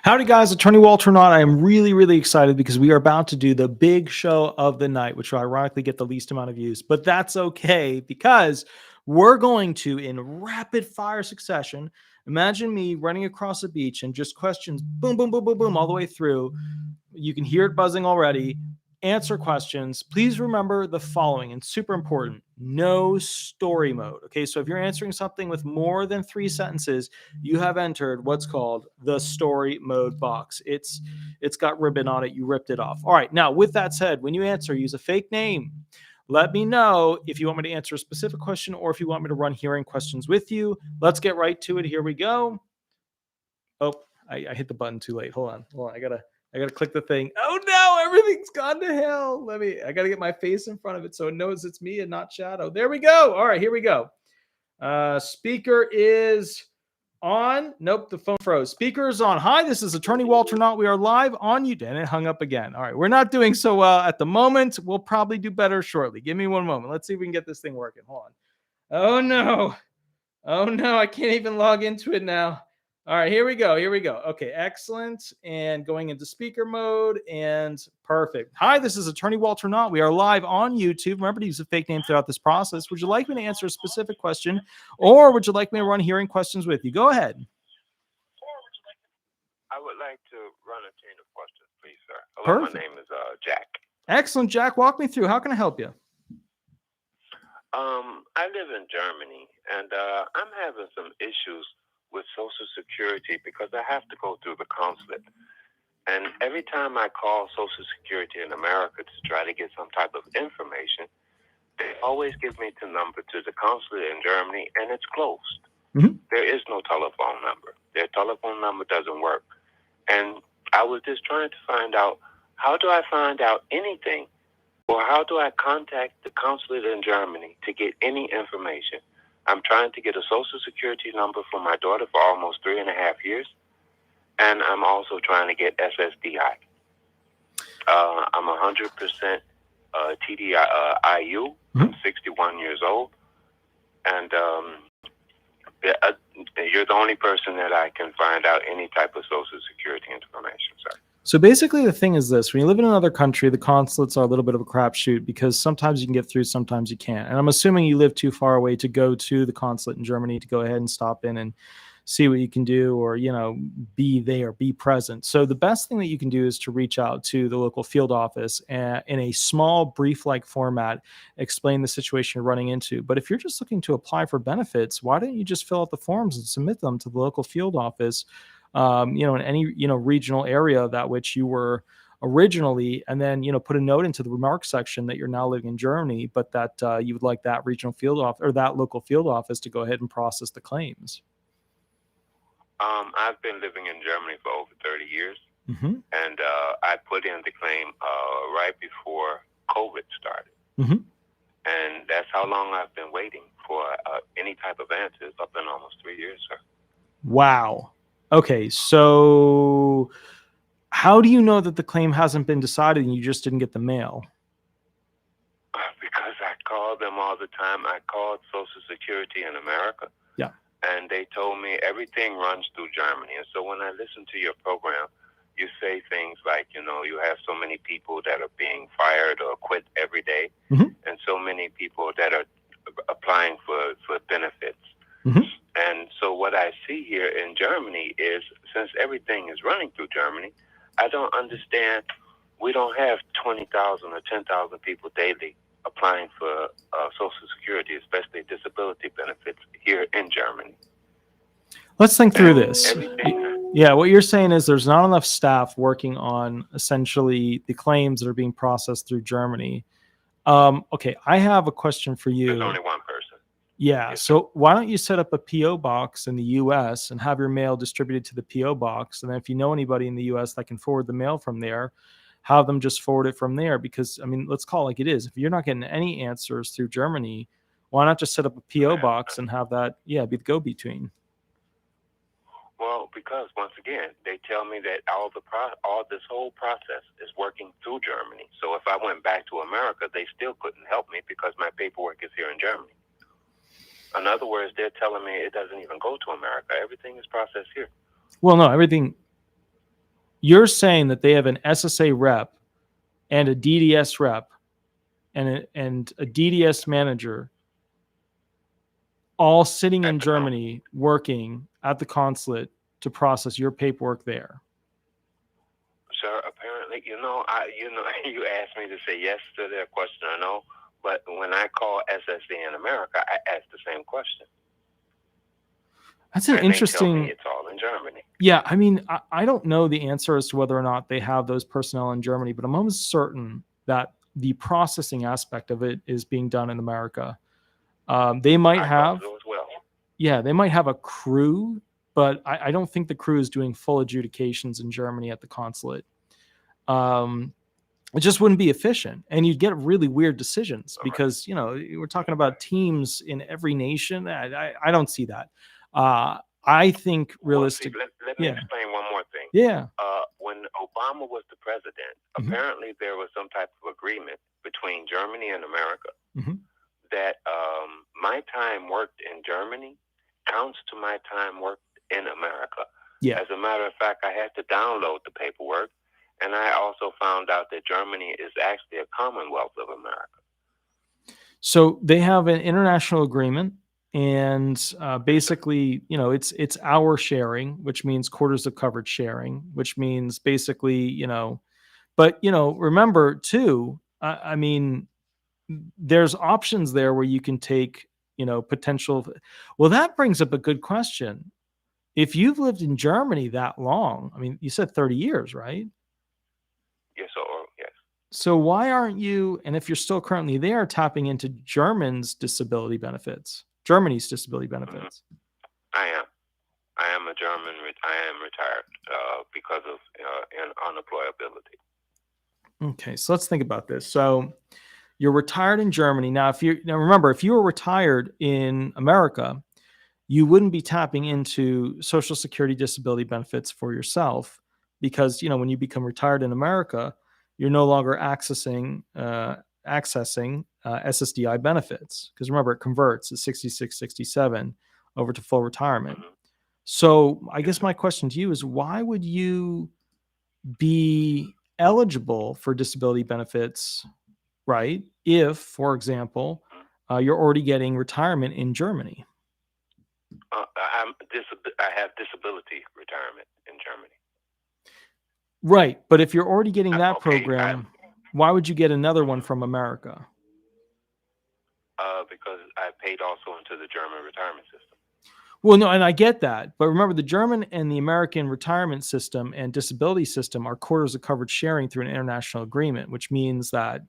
Howdy, guys. Attorney Walter Hnot. I am really, really excited because we are about to do the big show of the night, which will ironically get the least amount of views, but that's okay because we're going to, in rapid fire succession, imagine me running across a beach and just questions, boom, boom, boom, boom, boom, all the way through. You can hear it buzzing already. Answer questions. Please remember the following, and super important: no story mode. Okay, so if you're answering something with more than 3 sentences, you have entered what's called the story mode box. It's got ribbon on it. You ripped it off. All right. Now, with that said, when you answer, use a fake name. Let me know if you want me to answer a specific question or if you want me to run hearing questions with you. Let's get right to it. Here we go. Oh, I hit the button too late. Hold on. I gotta click the thing. Oh no, everything's gone to hell. I gotta get my face in front of it so it knows it's me and not Shadow. There we go. All right, here we go. Speaker is on. Nope, the phone froze. Speaker is on. Hi, this is Attorney Walter Hnot. We are live on you. And it hung up again. All right, we're not doing so well at the moment. We'll probably do better shortly. Give me one moment. Let's see if we can get this thing working. Hold on. Oh no. Oh no, I can't even log into it now. All right, here we go. Okay, excellent. And going into speaker mode and perfect. Hi, this is Attorney Walter Hnot. We are live on YouTube. Remember to use a fake name throughout this process. Would you like me to answer a specific question or would you like me to run hearing questions with you? Go ahead. I would like to run a chain of questions, please, sir. Hello, Perfect. my name is Jack. Excellent, Jack. Walk me through. How can I help you? I live in Germany, and I'm having some issues with Social Security because I have to go through the consulate. And every time I call Social Security in America to try to get some type of information, they always give me the number to the consulate in Germany, and it's closed. Mm-hmm. There is no telephone number. Their telephone number doesn't work. And I was just trying to find out, how do I find out anything? Or how do I contact the consulate in Germany to get any information? I'm trying to get a Social Security number for my daughter for almost 3.5 years. And I'm also trying to get SSDI. I'm 100% TDIU. I'm 61 years old. And you're the only person that I can find out any type of Social Security information, sir. So basically the thing is this: when you live in another country, the consulates are a little bit of a crapshoot because sometimes you can get through, sometimes you can't. And I'm assuming you live too far away to go to the consulate in Germany to go ahead and stop in and see what you can do, or, be there, be present. So the best thing that you can do is to reach out to the local field office and in a small brief-like format, explain the situation you're running into. But if you're just looking to apply for benefits, why don't you just fill out the forms and submit them to the local field office, in any, regional area that which you were originally, and then, put a note into the remarks section that you're now living in Germany, but that you would like that regional field office or that local field office to go ahead and process the claims. I've been living in Germany for over 30 years, and I put in the claim right before COVID started. And that's how long I've been waiting for any type of answers, up in almost 3 years, sir. Wow. Okay, so how do you know that the claim hasn't been decided and you just didn't get the mail? Because I call them all the time. I called Social Security in America. Yeah. And they told me everything runs through Germany. And so when I listen to your program, you say things like, you have so many people that are being fired or quit every day, and so many people that are applying for benefits. And so what I see here in Germany is, since everything is running through Germany, I don't understand. We don't have 20,000 or 10,000 people daily applying for Social Security, especially disability benefits here in Germany. Let's think through this. Yeah, what you're saying is there's not enough staff working on essentially the claims that are being processed through Germany. Okay, I have a question for you. There's only one person. Yeah, so why don't you set up a P.O. box in the U.S. and have your mail distributed to the P.O. box? And then if you know anybody in the U.S. that can forward the mail from there, have them just forward it from there. Because, let's call it like it is. If you're not getting any answers through Germany, why not just set up a P.O. box and have that, be the go-between? Well, because once again, they tell me that all this whole process is working through Germany. So if I went back to America, they still couldn't help me because my paperwork is here in Germany. In other words, they're telling me it doesn't even go to America. Everything is processed here. Well, no, everything. You're saying that they have an SSA rep and a DDS rep and a DDS manager all sitting in Germany working at the consulate to process your paperwork there. Sir, apparently, you asked me to say yes to their question or no, but when I call SSD in America, I ask the same question. That's an interesting. They tell me it's all in Germany. Yeah, I mean, I don't know the answer as to whether or not they have those personnel in Germany, but I'm almost certain that the processing aspect of it is being done in America. They might have, so as well. Yeah, they might have a crew, but I don't think the crew is doing full adjudications in Germany at the consulate. It just wouldn't be efficient, and you'd get really weird decisions because we're talking about teams in every nation. I don't see that. I think realistically. Let me explain one more thing. Yeah. When Obama was the president, apparently there was some type of agreement between Germany and America that my time worked in Germany counts to my time worked in America. Yeah. As a matter of fact, I had to download the paperwork, and I also found out that Germany is actually a Commonwealth of America. So they have an international agreement, and basically, it's our sharing, which means quarters of coverage sharing, which means basically, but remember too, I mean, there's options there where you can take, potential. Well, that brings up a good question. If you've lived in Germany that long, I mean, you said 30 years, right? Yes. So why aren't you, and if you're still currently there, tapping into Germany's disability benefits? I am a German. I am retired because of unemployability. Okay, so let's think about this. So you're retired in Germany. Now remember, if you were retired in America, you wouldn't be tapping into Social Security disability benefits for yourself because, when you become retired in America, you're no longer accessing SSDI benefits. Because remember, it converts at 66, 67 over to full retirement. So I guess my question to you is, why would you be eligible for disability benefits, right, if, for example, you're already getting retirement in Germany? I have disability retirement in Germany. Right, but if you're already getting that program, why would you get another one from America? Because I paid also into the German retirement system. Well, no, and I get that. But remember, the German and the American retirement system and disability system are quarters of coverage sharing through an international agreement, which means that,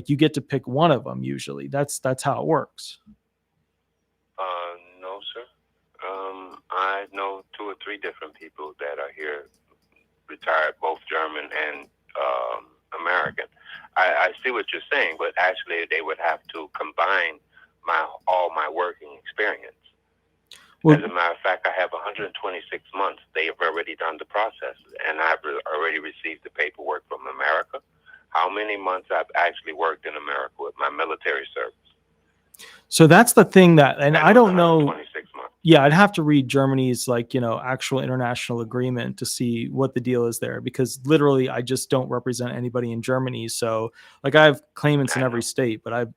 you get to pick one of them usually. That's how it works. No, sir. I know 2 or 3 different people that are here retired, both German and American. I see what you're saying, but actually they would have to combine all my working experience. Well, as a matter of fact, I have 126 months. They have already done the process, and I've already received the paperwork from America. How many months I've actually worked in America with my military service. So that's the thing and I don't know. 26 months. Yeah, I'd have to read Germany's actual international agreement to see what the deal is there, because literally I just don't represent anybody in Germany. So I have claimants in every state, but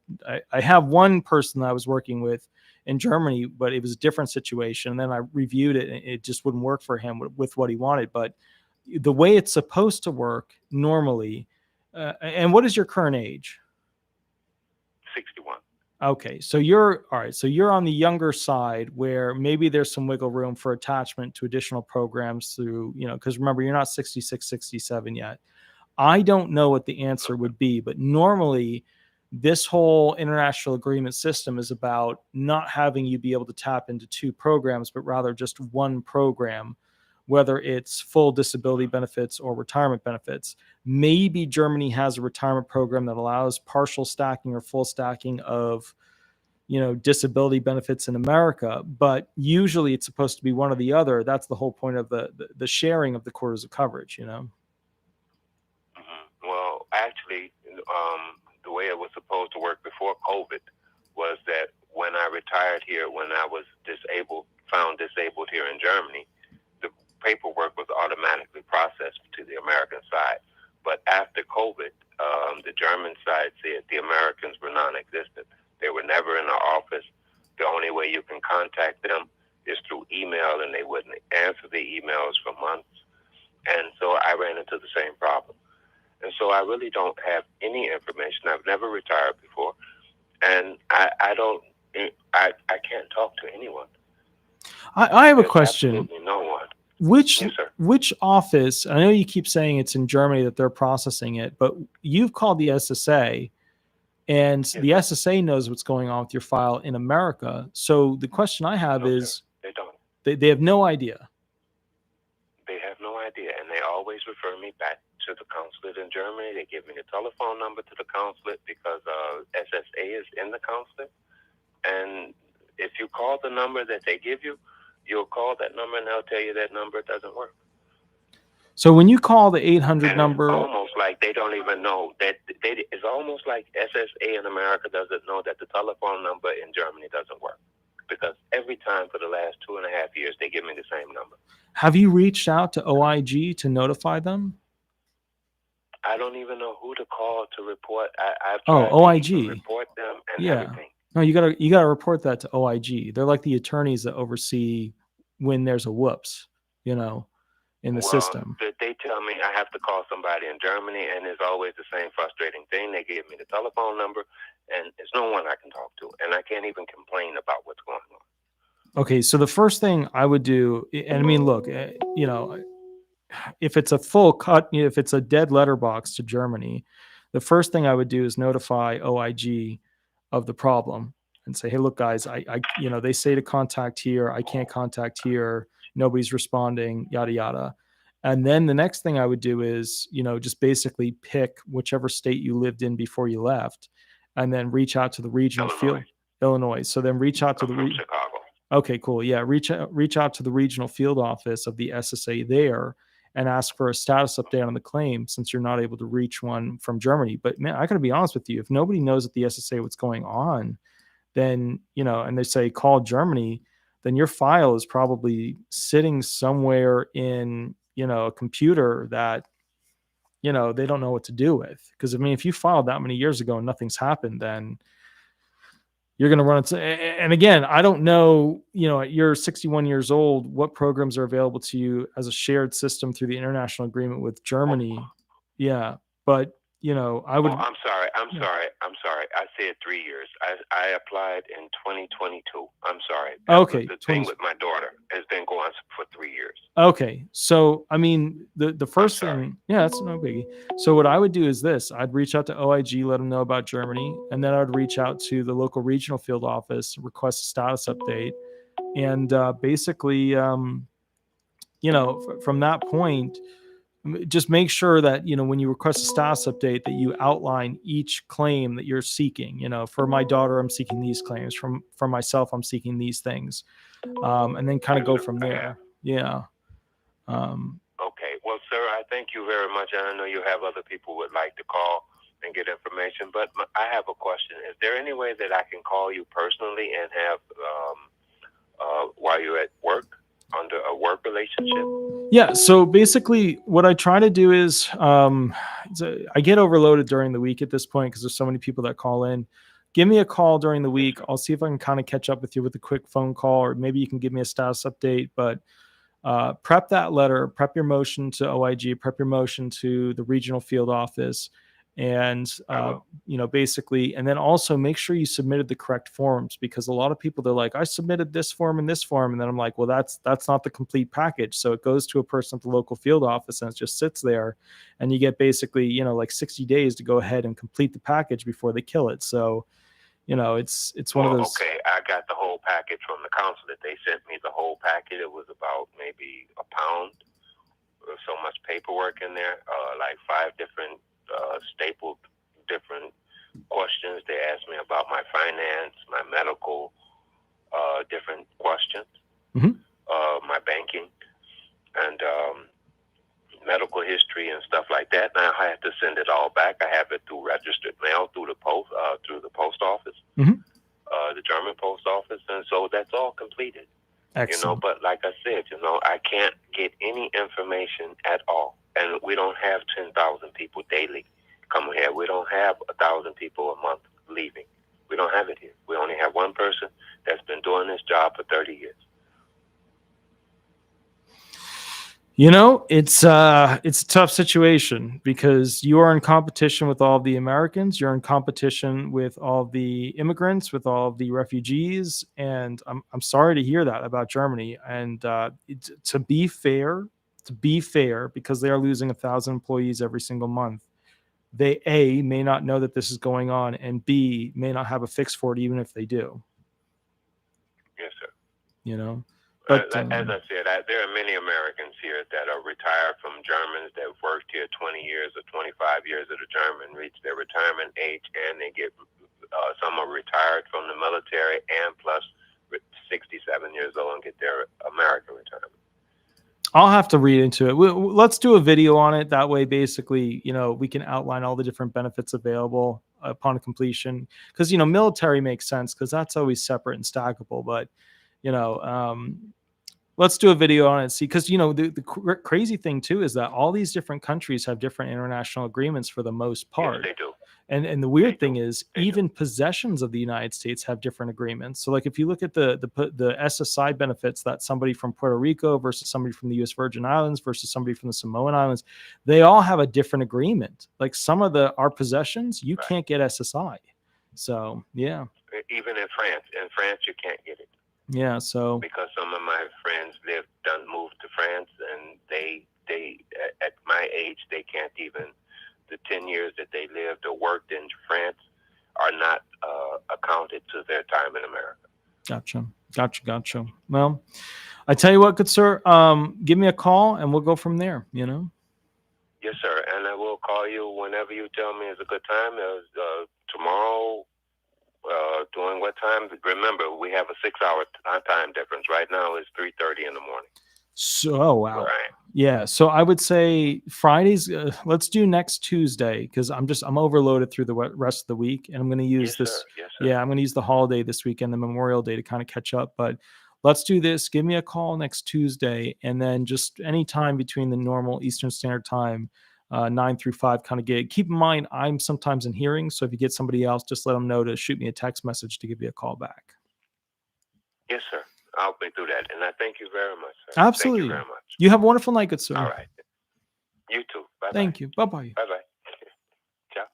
I have one person that I was working with in Germany, but it was a different situation. And then I reviewed it and it just wouldn't work for him with what he wanted. But the way it's supposed to work normally, and what is your current age? 61. Okay, so you're all right. So you're on the younger side where maybe there's some wiggle room for attachment to additional programs through, because remember, you're not 66, 67 yet. I don't know what the answer would be, but normally this whole international agreement system is about not having you be able to tap into 2 programs, but rather just one program, whether it's full disability benefits or retirement benefits. Maybe Germany has a retirement program that allows partial stacking or full stacking of, disability benefits in America, but usually it's supposed to be one or the other. That's the whole point of the sharing of the quarters of coverage, Well, actually, the way it was supposed to work before COVID was that when I retired here, when I was found disabled here in Germany, the paperwork was automatically processed to the COVID, the German side said the Americans were non-existent. They were never in our office. The only way you can contact them is through email, and they wouldn't answer the emails for months. And so I ran into the same problem. And so I really don't have any information. I've never retired before, and I can't talk to anyone. I have There's a question. Absolutely no one. Which office? I know you keep saying it's in Germany that they're processing it, but you've called the SSA, and the SSA knows what's going on with your file in America. So the question I have is, they don't. They have no idea. They have no idea, and they always refer me back to the consulate in Germany. They give me the telephone number to the consulate because SSA is in the consulate. And if you call the number that they give you, you'll call that number, and they'll tell you that number doesn't work. So when you call the 800 number, it's almost like they don't even know that. It's almost like SSA in America doesn't know that the telephone number in Germany doesn't work, because every time for the last 2.5 years they give me the same number. Have you reached out to OIG to notify them? I don't even know who to call to report. I've tried OIG to report them and everything. No, you gotta report that to OIG. They're like the attorneys that oversee when there's a whoops, in the system. They tell me I have to call somebody in Germany, and it's always the same frustrating thing. They give me the telephone number, and there's no one I can talk to, and I can't even complain about what's going on. Okay, so the first thing I would do, and I mean, look, if it's a full cut, if it's a dead letterbox to Germany, the first thing I would do is notify OIG of the problem and say, hey, look, guys, I they say to contact here. I can't contact here. Nobody's responding, yada, yada. And then the next thing I would do is, just basically pick whichever state you lived in before you left, and then reach out to the regional field, Illinois. So then reach out to Chicago. Okay, cool. Yeah. Reach out to the regional field office of the SSA there and ask for a status update on the claim, since you're not able to reach one from Germany. But man, I gotta be honest with you. If nobody knows at the SSA what's going on, then, and they say call Germany, then your file is probably sitting somewhere in, a computer that, they don't know what to do with. Because I mean, if you filed that many years ago and nothing's happened, then you're going to run into, and again, I don't know, you're 61 years old, what programs are available to you as a shared system through the international agreement with Germany. Yeah. But, I would. I'm sorry. I said 3 years. I applied in 2022. I'm sorry. Okay. The thing with my daughter has been going for 3 years. Okay. So, I mean, the first thing, that's no biggie. So what I would do is this: I'd reach out to OIG, let them know about Germany, and then I'd reach out to the local regional field office, request a status update. And basically, from that point, just make sure that, when you request a status update, that you outline each claim that you're seeking. For my daughter, I'm seeking these claims. For myself, I'm seeking these things. And then kind of go from there. Yeah. Okay. Well, sir, I thank you very much. And I know you have other people who would like to call and get information, but I have a question. Is there any way that I can call you personally and have, while you're at work, under a work relationship? Yeah. So basically what I try to do is, I get overloaded during the week at this point, because there's so many people that call in. Give me a call during the week. I'll see if I can kind of catch up with you with a quick phone call, or maybe you can give me a status update, but prep that letter, prep your motion to OIG, prep your motion to the regional field office, and basically, and then also make sure you submitted the correct forms, because a lot of people, they're like, I submitted this form and this form, and then I'm like, well, that's not the complete package. So it goes to a person at the local field office, and it just sits there, and you get basically, like 60 days to go ahead and complete the package before they kill it. So it's one of those. Okay, I got the whole package from the consulate. They sent me the whole packet. It was about maybe a pound. There was so much paperwork in there, like 5 different stapled different questions. They asked me about my finance, my medical, different questions, my banking, and medical history and stuff like that. Now I have to send it all back. I have it through registered mail, through the post office, the German post office, and so that's all completed. Excellent. But like I said, I can't get any information at all, and we don't have 10,000 people daily come here. We don't have 1,000 people a month leaving. We don't have it here. We only have one person that's been doing this job for 30 years. You know, it's a tough situation because you are in competition with all the Americans. You're in competition with all the immigrants, with all the refugees, and I'm sorry to hear that about Germany. And to be fair, because they are losing 1,000 employees every single month, they A, may not know that this is going on, and B, may not have a fix for it, even if they do. Yes, sir. You know. But as I said, there are many Americans here that are retired from Germans that have worked here 20 years or 25 years at a German, reach their retirement age, and they get some are retired from the military and plus 67 years old and get their American retirement. I'll have to read into it. Let's do a video on it. That way, basically, you know, we can outline all the different benefits available upon completion. Because, you know, military makes sense because that's always separate and stackable. But, you know, let's do a video on it. See, because, you know, the crazy thing, too, is that all these different countries have different international agreements for the most part. Yes, they do. And the weird thing is, even possessions of the United States have different agreements. So, like, if you look at the SSI benefits that somebody from Puerto Rico versus somebody from the U.S. Virgin Islands versus somebody from the Samoan Islands, they all have a different agreement. Like some of our possessions, you can't get SSI. So, yeah. Even in France, you can't get it. Yeah. So because some of my friends moved to France, and they at my age they can't even. The 10 years that they lived or worked in France are not accounted to their time in America. Gotcha. Well, I tell you what, good sir, give me a call and we'll go from there, you know? Yes, sir. And I will call you whenever you tell me it's a good time. Tomorrow, during what time? Remember, we have a 6-hour time difference. Right now it's 3:30 in the morning. So, oh, wow. Yeah. So I would say Fridays, let's do next Tuesday because I'm overloaded through the rest of the week, and I'm going to use this. Yes, yeah, I'm going to use the holiday this weekend, the Memorial Day, to kind of catch up. But let's do this. Give me a call next Tuesday, and then just any time between the normal Eastern Standard Time, 9 through 5 kind of gig. Keep in mind, I'm sometimes in hearings, so if you get somebody else, just let them know to shoot me a text message to give you a call back. Yes, sir. I'll be through that, and I thank you very much, sir. Absolutely. Thank you very much. You have a wonderful night, good sir. All right. You too. Bye-bye. Thank you. Bye-bye. Bye-bye. Ciao.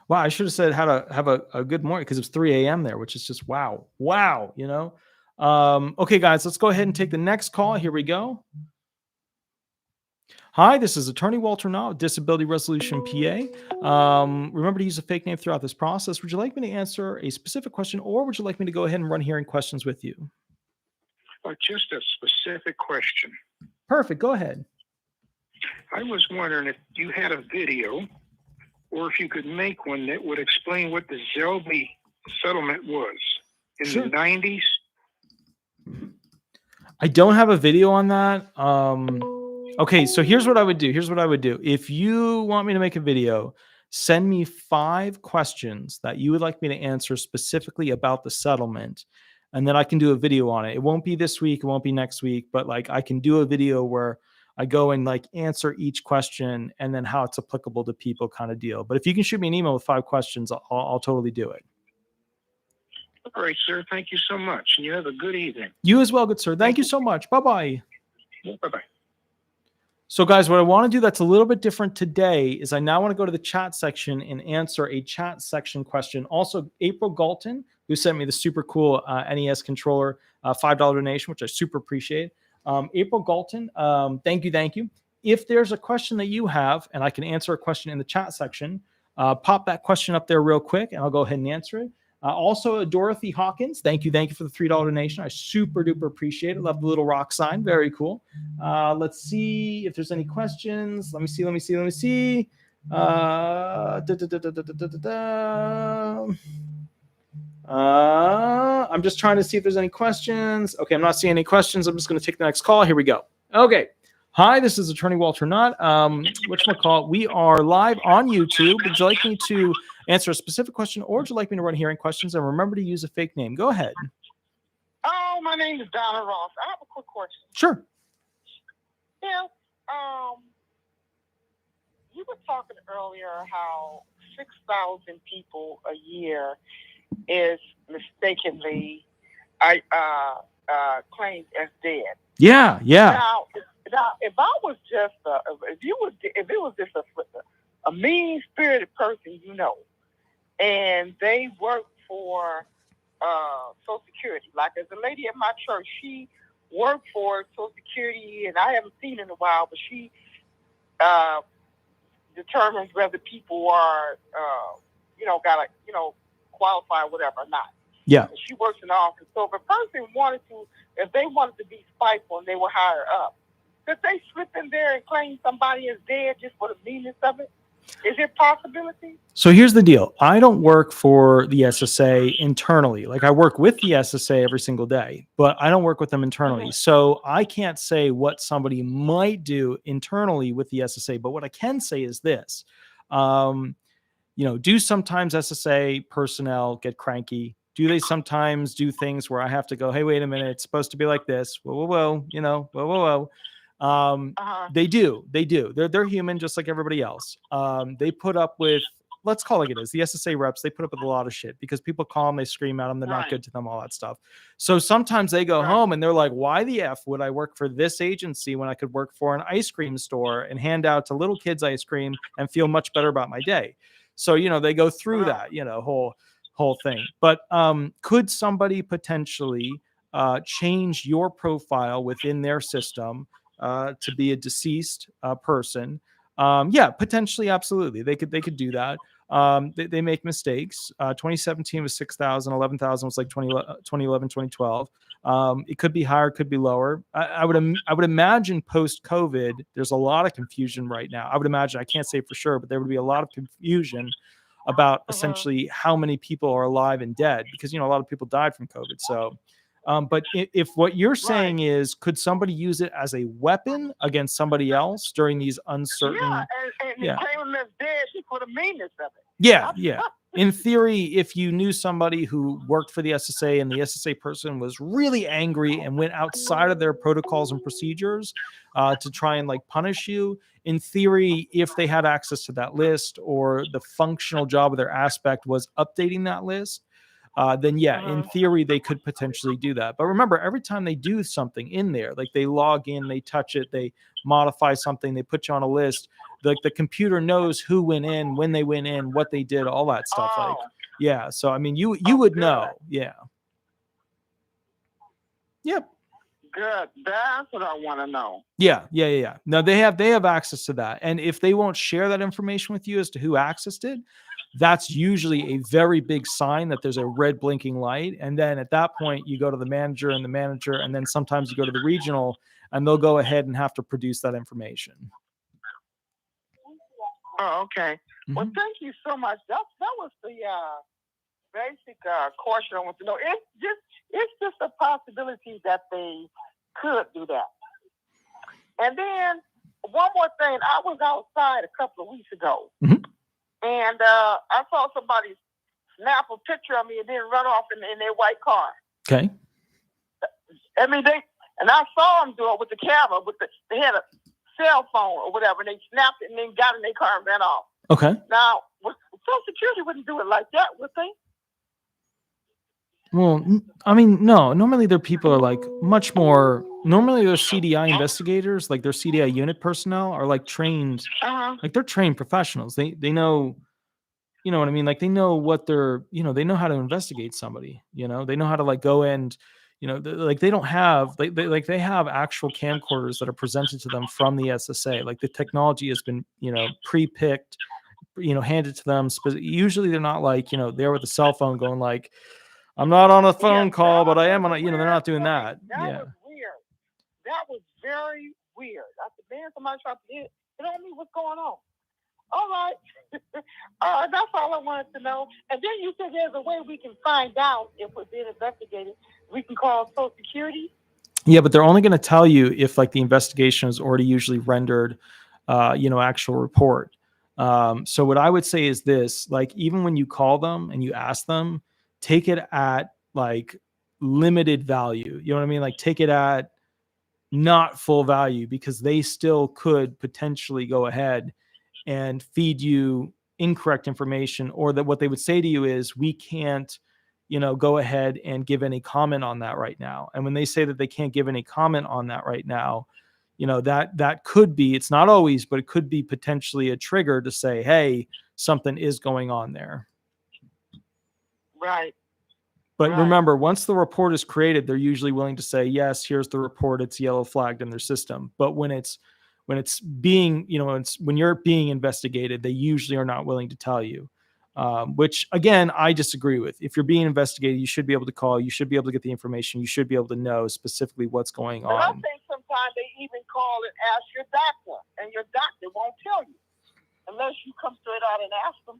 Wow, I should have said how to have a good morning because it's 3 a.m. there, which is just wow, you know. Okay, guys, let's go ahead and take the next call. Here we go. Hi, this is Attorney Walter Hnot, Disability Resolution PA. Remember to use a fake name throughout this process. Would you like me to answer a specific question, or would you like me to go ahead and run hearing questions with you? Just a specific question. Perfect. Go ahead. I was wondering if you had a video or if you could make one that would explain what the Zelby settlement was in the 90s. I don't have a video on that. Okay, so here's what I would do. If you want me to make a video, send me 5 questions that you would like me to answer specifically about the settlement, and then I can do a video on it. It won't be this week, it won't be next week, but like I can do a video where I go and like answer each question and then how it's applicable to people kind of deal. But if you can shoot me an email with 5 questions, I'll totally do it. All right, sir. Thank you so much. And you have a good evening. You as well, good sir. Thank you so much. Bye-bye. Bye-bye. So guys, what I want to do that's a little bit different today is I now want to go to the chat section and answer a chat section question. Also, April Galton, who sent me the super cool NES controller, $5 donation, which I super appreciate. April Galton, thank you. If there's a question that you have, and I can answer a question in the chat section, pop that question up there real quick, and I'll go ahead and answer it. Also, Dorothy Hawkins, thank you for the $3 donation. I super duper appreciate it. Love the little rock sign. Very cool. Let's see if there's any questions. Let me see. I'm just trying to see if there's any questions. Okay, I'm not seeing any questions. I'm just going to take the next call. Here we go. Okay. Hi, this is Attorney Walter Hnot. Whatchamacallit? We are live on YouTube. Would you like me to answer a specific question, or would you like me to run hearing questions? And remember to use a fake name. Go ahead. Oh, my name is Donna Ross. I have a quick question. Sure. Yeah. You were talking talking earlier how 6,000 people a year is mistakenly claimed as dead. Yeah. Now, if I was just if it was just a mean-spirited person, and they work for Social Security, like there's a lady at my church, she worked for Social Security, and I haven't seen her in a while, but she determines whether people are, gotta, qualify or whatever or not. Yeah. And she works in the office. So if a person if they wanted to be spiteful and they were higher up, could they slip in there and claim somebody is dead just for the meanness of it? Is it a possibility? So here's the deal. I don't work for the SSA internally. Like I work with the SSA every single day, but I don't work with them internally. Mm-hmm. So I can't say what somebody might do internally with the SSA. But what I can say is this, do sometimes SSA personnel get cranky? Do they sometimes do things where I have to go, hey, wait a minute, it's supposed to be like this. Whoa. They do. They're human, just like everybody else. They put up with, let's call it like it is. The SSA reps, they put up with a lot of shit because people call them, they scream at them, they're not good to them, all that stuff. So sometimes they go home and they're like, why the F would I work for this agency when I could work for an ice cream store and hand out to little kids ice cream and feel much better about my day? So, they go through that, whole thing. But could somebody potentially change your profile within their system to be a deceased person? Yeah, potentially, absolutely. They could do that. They make mistakes. 2017 was 6,000, 11,000 was like 2011, 2012. It could be higher, could be lower. I would imagine post-COVID, there's a lot of confusion right now. I would imagine, I can't say for sure, but there would be a lot of confusion about essentially how many people are alive and dead, because a lot of people died from COVID. So but if what you're saying is, could somebody use it as a weapon against somebody else during these uncertain? Yeah, and claim them as dead for the meanness of it. Yeah. In theory, if you knew somebody who worked for the SSA and the SSA person was really angry and went outside of their protocols and procedures to try and punish you, in theory, if they had access to that list or the functional job of their aspect was updating that list, then in theory, they could potentially do that. But remember, every time they do something in there, like they log in, they touch it, they modify something, they put you on a list, the computer knows who went in, when they went in, what they did, all that stuff. So I mean, you would know. Yeah. Yep. Good. That's what I want to know. Yeah. No, they have access to that. And if they won't share that information with you as to who accessed it, that's usually a very big sign that there's a red blinking light. And then at that point, you go to the manager, and then sometimes you go to the regional, and they'll go ahead and have to produce that information. Oh, okay. Mm-hmm. Well, thank you so much. That was the basic question I want to know. It's just a possibility that they could do that. And then one more thing. I was outside a couple of weeks ago. Mm-hmm. And I saw somebody snap a picture of me and then run off in their white car. Okay. I mean, I saw them do it with the camera. They had a cell phone or whatever, and they snapped it and then got in their car and ran off. Okay. Now, Social Security wouldn't do it like that, would they? Well, I mean, no. Normally, their people are much more. Normally, their CDI investigators, their CDI unit personnel, are trained. They're trained professionals. They know, you know what I mean. They know what they're. They know how to investigate somebody. They know how to go and. They don't have. They have actual camcorders that are presented to them from the SSA. The technology has been pre-picked, handed to them. Usually, they're not there with a cell phone going I'm not on a phone call, but I am on a, they're not doing that. That was weird. That was very weird. I said, man, somebody tried to hit on me. What's going on? All right. That's all I wanted to know. And then you said there's a way we can find out if we're being investigated. We can call Social Security. Yeah, but they're only going to tell you if the investigation is already usually rendered, actual report. So what I would say is this, even when you call them and you ask them, take it at limited value. You know what I mean? Take it at not full value, because they still could potentially go ahead and feed you incorrect information, or that what they would say to you is, we can't, go ahead and give any comment on that right now. And when they say that they can't give any comment on that right now, that could be, it's not always, but it could be potentially a trigger to say, hey, something is going on there. Right. But remember, once the report is created, they're usually willing to say, yes, here's the report. It's yellow flagged in their system. But when it's being, when you're being investigated, they usually are not willing to tell you, which again, I disagree with. If you're being investigated, you should be able to call, you should be able to get the information. You should be able to know specifically what's going on. And I think sometimes they even call and ask your doctor, and your doctor won't tell you unless you come straight out and ask them.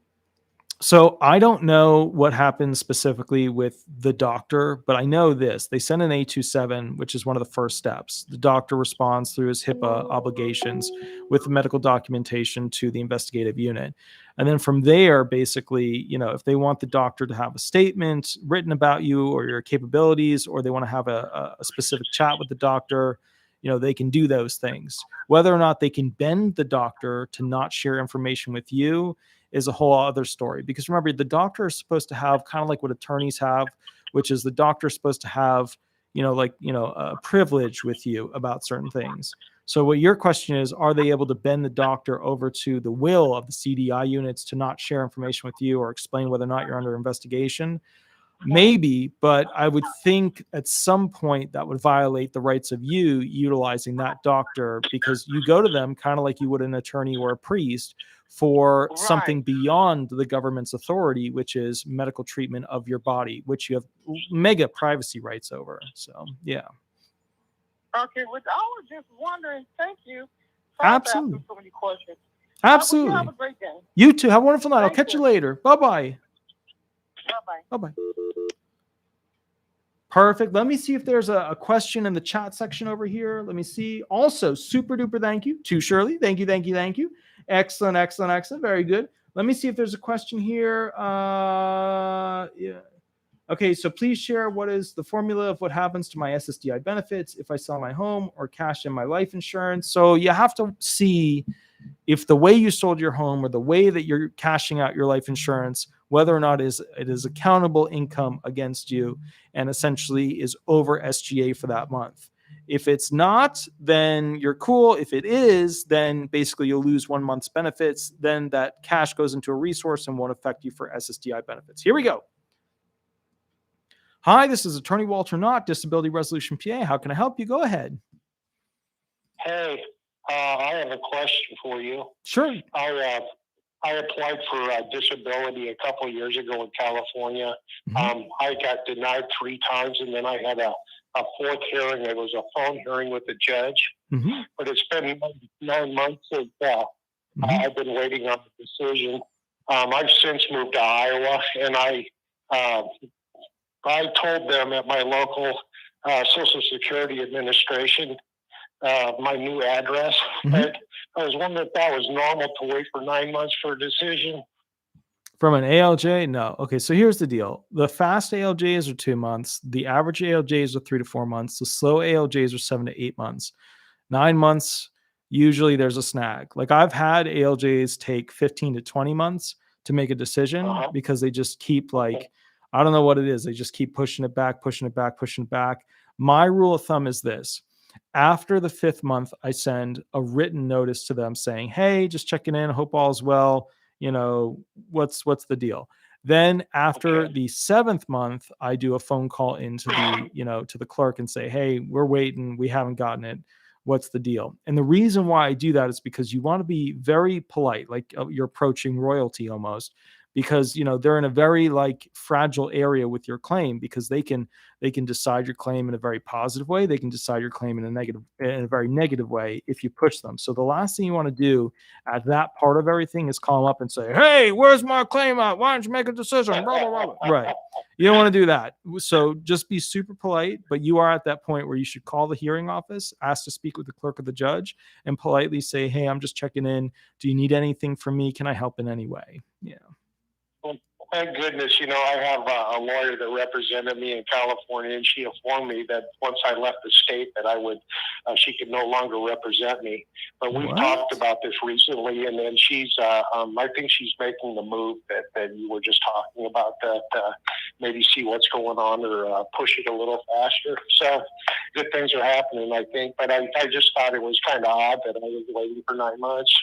So I don't know what happens specifically with the doctor, but I know this. They send an 827, which is one of the first steps. The doctor responds through his HIPAA obligations with the medical documentation to the investigative unit. And then from there, basically, if they want the doctor to have a statement written about you or your capabilities, or they want to have a specific chat with the doctor, they can do those things. Whether or not they can bend the doctor to not share information with you is a whole other story. Because remember, the doctor is supposed to have kind of like what attorneys have, which is the doctor is supposed to have, a privilege with you about certain things. So what your question is, are they able to bend the doctor over to the will of the CDI units to not share information with you or explain whether or not you're under investigation? Maybe, but I would think at some point that would violate the rights of you utilizing that doctor, because you go to them kind of like you would an attorney or a priest for something beyond the government's authority, which is medical treatment of your body, which you have mega privacy rights over. So, yeah. Okay, well, I was just wondering. Thank you. Absolutely. So many questions. Absolutely. Have a great day. You too. Have a wonderful night. I'll catch you later. Bye-bye. Bye-bye. Bye-bye. Perfect. Let me see if there's a question in the chat section over here. Let me see. Also, super duper thank you to Shirley. Thank you, thank you, thank you. Excellent, excellent, excellent. Very good. Let me see if there's a question here. Yeah. Okay, so please share what is the formula of what happens to my SSDI benefits if I sell my home or cash in my life insurance. So you have to see if the way you sold your home or the way that you're cashing out your life insurance, whether or not it is accountable income against you and essentially is over SGA for that month. If it's not, then you're cool. If it is, then basically you'll lose 1 month's benefits. Then that cash goes into a resource and won't affect you for SSDI benefits. Here we go. Hi, this is Attorney Walter Hnot, Disability Resolution PA. How can I help you? Go ahead. Hey, I have a question for you. Sure. I applied for disability a couple of years ago in California. Mm-hmm. I got denied 3 times, and then I had a fourth hearing. It was a phone hearing with the judge. Mm-hmm. But it's been 9 months since I've been waiting on the decision. I've since moved to Iowa, and I told them at my local Social Security Administration my new address. Mm-hmm. I was wondering if that was normal to wait for 9 months for a decision. From an ALJ? No. Okay, so here's the deal. The fast ALJs are 2 months. The average ALJs are 3 to 4 months. The slow ALJs are 7 to 8 months. 9 months, usually there's a snag. Like I've had ALJs take 15 to 20 months to make a decision because they just keep I don't know what it is. They just keep pushing it back, pushing it back, pushing it back. My rule of thumb is this. After the 5th month, I send a written notice to them saying, hey, just checking in. Hope all is well. What's the deal? Then after the 7th month, I do a phone call into the, to the clerk and say, hey, we're waiting. We haven't gotten it. What's the deal? And the reason why I do that is because you want to be very polite, like you're approaching royalty almost, because they're in a very fragile area with your claim, because they can decide your claim in a very positive way. They can decide your claim in a very negative way if you push them. So the last thing you want to do at that part of everything is call them up and say, hey, where's my claim at? Why don't you make a decision? Blah, blah, blah. Right. You don't want to do that. So just be super polite, but you are at that point where you should call the hearing office, ask to speak with the clerk or the judge, and politely say, hey, I'm just checking in. Do you need anything from me? Can I help in any way? Yeah. Thank goodness, I have a lawyer that represented me in California, and she informed me that once I left the state that she could no longer represent me. But we've talked about this recently, and then she's, I think she's making the move that you were just talking about, that maybe see what's going on or push it a little faster. So good things are happening, I think. But I just thought it was kind of odd that I was waiting for 9 months.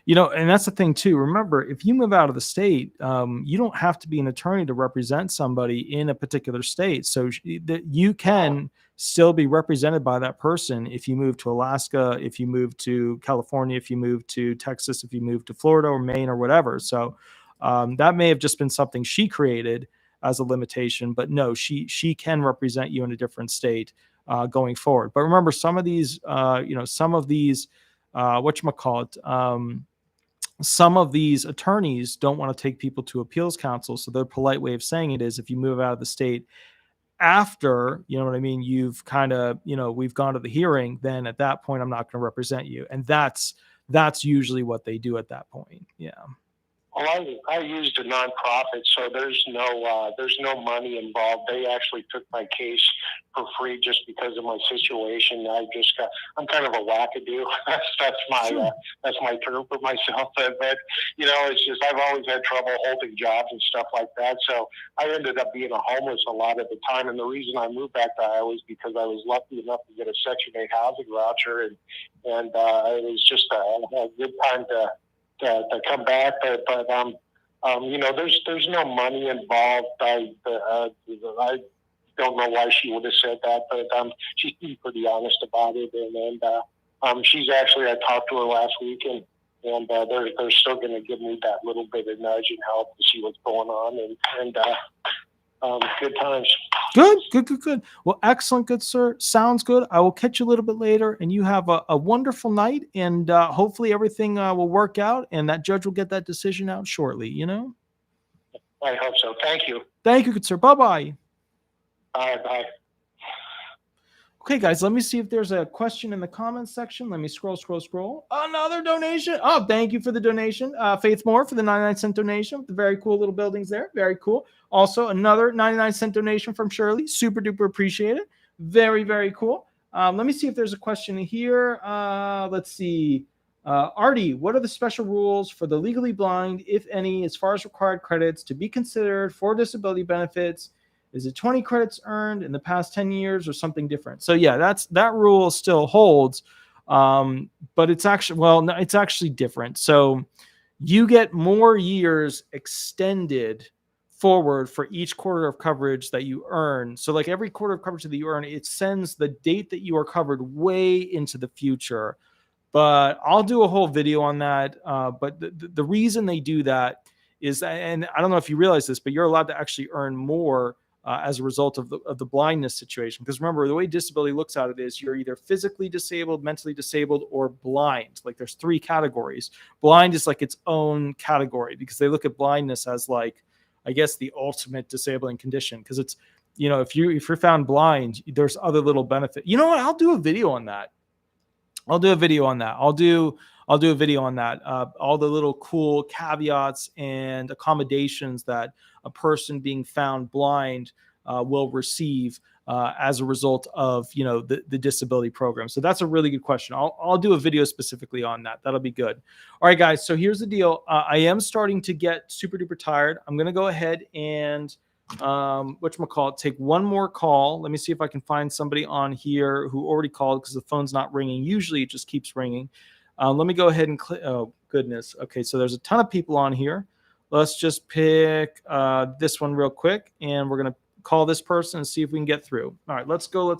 And that's the thing too. Remember, if you move out of the state, you don't have to be an attorney to represent somebody in a particular state. So that you can still be represented by that person if you move to Alaska, if you move to California, if you move to Texas, if you move to Florida or Maine or whatever. So that may have just been something she created as a limitation, but no, she can represent you in a different state going forward. But remember, some of these, some of these attorneys don't want to take people to appeals council. So their polite way of saying it is, if you move out of the state after, you've kind of, we've gone to the hearing, then at that point, I'm not going to represent you. And that's usually what they do at that point. Yeah. Well, I used a nonprofit, so there's no money involved. They actually took my case for free just because of my situation. I'm kind of a wackadoo. That's my term for myself. But it's just I've always had trouble holding jobs and stuff like that. So I ended up being a homeless a lot of the time. And the reason I moved back to Iowa is because I was lucky enough to get a Section 8 housing voucher, and it was just a good time to come back, but there's no money involved. I don't know why she would have said that, but she's been pretty honest about it. And she's actually, I talked to her last week, and they're still going to give me that little bit of nudge and help to see what's going on, and good times. Good. Well, excellent. Good, sir. Sounds good. I will catch you a little bit later, and you have a wonderful night, and hopefully everything will work out, and that judge will get that decision out shortly, I hope so. Thank you. Thank you, good sir. Bye-bye. Bye. Okay, guys, let me see if there's a question in the comments section. Let me scroll. Another donation. Oh, thank you for the donation. Faith Moore for the 99-cent donation with the very cool little buildings there. Very cool. Also, another 99-cent donation from Shirley. Super duper appreciate it. Very, very cool. Let me see if there's a question here. Let's see. Artie, what are the special rules for the legally blind, if any, as far as required credits to be considered for disability benefits? Is it 20 credits earned in the past 10 years or something different? So yeah, that rule still holds, but it's actually different. So you get more years extended forward for each quarter of coverage that you earn. So like every quarter of coverage that you earn, it sends the date that you are covered way into the future. But I'll do a whole video on that. But the reason they do that is, and I don't know if you realize this, but you're allowed to actually earn more as a result of the blindness situation. Because remember, the way disability looks at it is you're either physically disabled, mentally disabled, or blind. Like there's 3 categories. Blind is like its own category because they look at blindness as like, I guess, the ultimate disabling condition. Because it's, if you're found blind, there's other little benefit. You know what? I'll do a video on that. All the video on that. All the little cool caveats and accommodations that a person being found blind will receive as a result of, the disability program. So that's a really good question. I'll do a video specifically on that. That'll be good. All right, guys. So here's the deal. I am starting to get super duper tired. I'm going to go ahead and take one more call. Let me see if I can find somebody on here who already called, because the phone's not ringing. Usually it just keeps ringing. Let me go ahead and oh goodness. Okay, so there's a ton of people on here. Let's just pick this one real quick, and we're gonna call this person and see if we can get through. All right, let's go.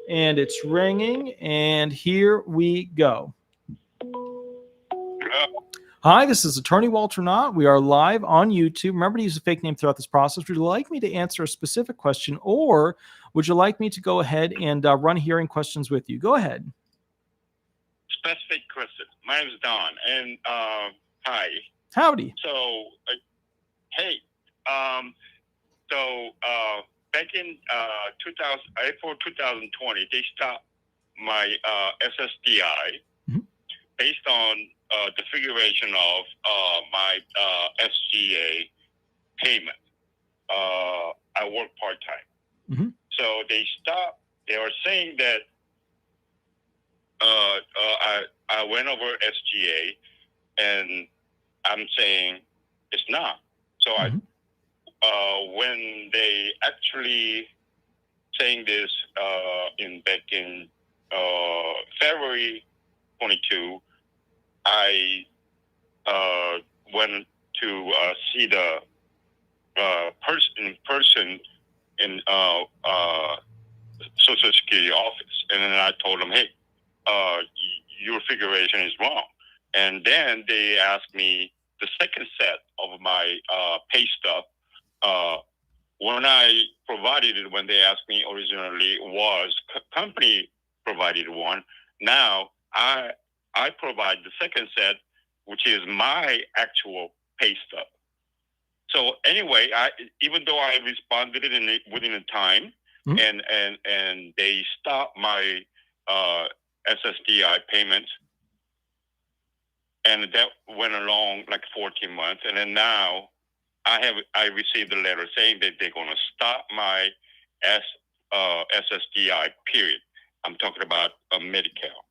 And it's ringing, and here we go. Hi, this is Attorney Walter Hnot. We are live on YouTube. Remember to use a fake name throughout this process. Would you like me to answer a specific question, or would you like me to go ahead and run hearing questions with you? Go ahead. Specific question. My name is Don, and hi. Howdy. So, hey. Back in April 2020, they stopped my SSDI based on the figuration of my SGA payment. I work part-time. Mm-hmm. So they stopped. They were saying that I went over SGA, and I'm saying it's not. So Mm-hmm. When they actually saying this back in February 22, I went to see the person in Social Security office, and then I told them, "Hey, your figuration is wrong." And then they asked me the second set of my pay stub. When I provided it, when they asked me originally, was company provided one. Now I provide the second set, which is my actual pay stub. So anyway, even though I responded within a time, mm-hmm. and they stopped my SSDI payments, and that went along like 14 months, and then now I received a letter saying that they're going to stop my SSDI period. I'm talking about Medicare.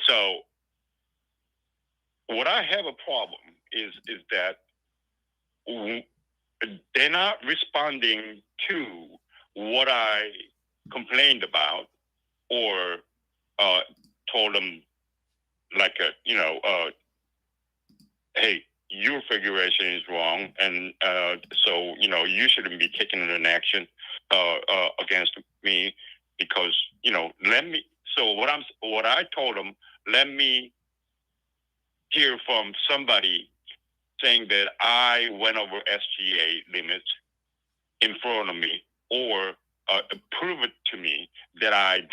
So what I have a problem is that they're not responding to what I complained about or told them, like, hey, your figuration is wrong, and so you shouldn't be taking an action against me, because let me. So what I told them, let me hear from somebody saying that I went over SGA limits in front of me, or prove it to me that I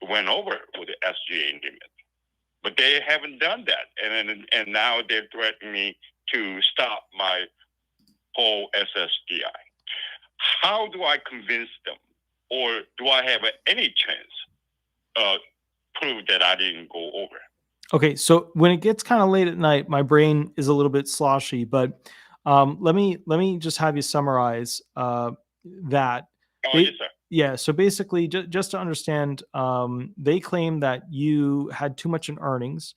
went over with the SGA limit. But they haven't done that, and now they're threatening me to stop my whole SSDI. How do I convince them, or do I have any chance prove that I didn't go over? Okay, so when it gets kind of late at night, my brain is a little bit sloshy, but let me just have you summarize that. Oh, yes, sir. Yeah, so basically, just to understand, they claim that you had too much in earnings,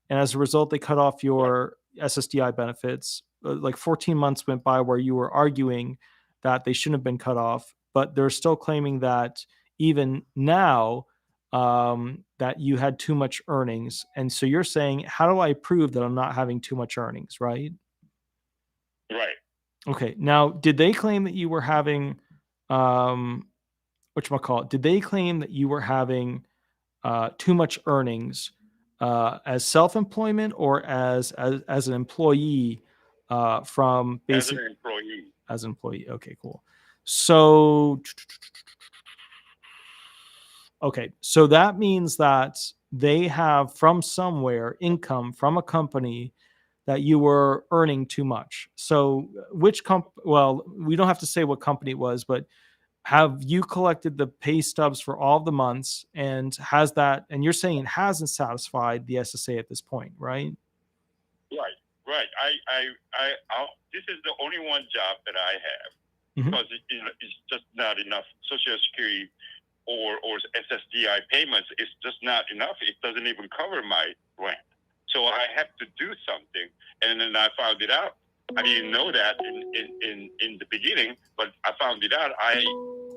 and as a result, they cut off your SSDI benefits. Like 14 months went by where you were arguing that they shouldn't have been cut off, but they're still claiming that even now, that you had too much earnings. And so you're saying, how do I prove that I'm not having too much earnings, right? Right. Okay. Now, did they claim that you were having, whatchamacallit, did they claim that you were having too much earnings as self-employment or as an employee from basic? As an employee. As an employee. Okay, cool. So, okay, so that means that they have from somewhere income from a company that you were earning too much. So which well, we don't have to say what company it was, but have you collected the pay stubs for all the months, and has that, and you're saying it hasn't satisfied the SSA at this point, right? Right. This is the only one job that I have, Mm-hmm. because it's just not enough. Social Security or SSDI payments, it's just not enough. It doesn't even cover my rent. So I have to do something. And then I found it out. I didn't know that in the beginning, but I found it out. I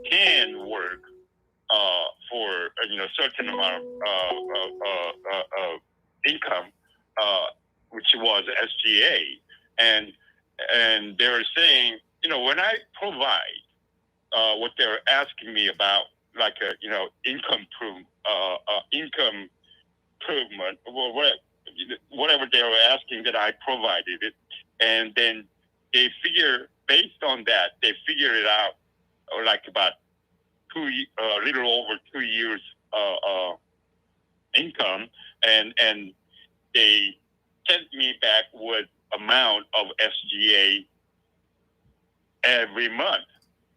can work for a certain amount of income, which was SGA, and they were saying, when I provide what they're asking me about, like income improvement, whatever they were asking, that I provided it, and then they figure, based on that, they figure it out, like about a little over 2 years income, and they sent me back with amount of SGA every month.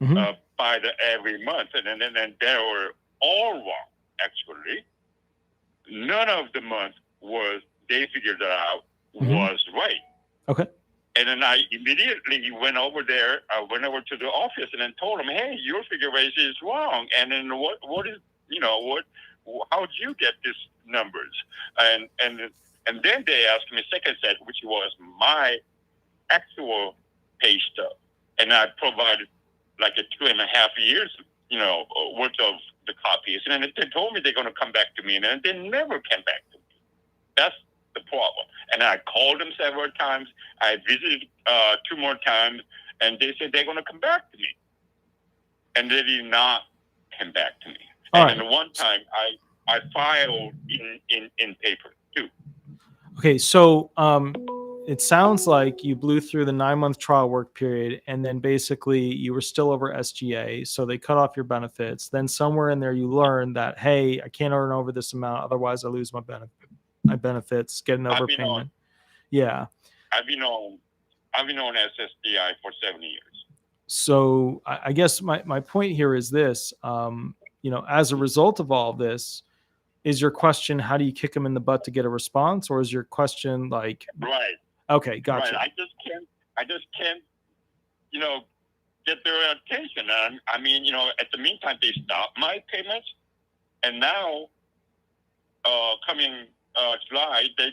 Mm-hmm. By every month, and then they were all wrong. Actually, none of the months they figured it out, Mm-hmm. was right. Okay. And then I immediately went over there. I went over to the office and then told them, "Hey, your figuration is wrong." And then what is, how did you get these numbers? And then they asked me second set, which was my actual pay stub, and I provided like a 2.5 years, worth of the copies. And then they told me they're going to come back to me, and then they never came back to me. That's the problem. And I called them several times. I visited 2 more times, and they said they're going to come back to me. And they did not come back to me. All and right. then one time I filed in paper too. Okay, so it sounds like you blew through the 9-month trial work period, and then basically you were still over SGA, so they cut off your benefits. Then somewhere in there you learned that, hey, I can't earn over this amount, otherwise I lose my benefits, get an overpayment. Yeah. I've been on SSDI for 7 years. So I guess my point here is this, as a result of all this, is your question, how do you kick them in the butt to get a response? Or is your question like, right? Okay, gotcha. Right. I just can't, get their attention. I mean, at the meantime, they stopped my payments, and now, coming July, they're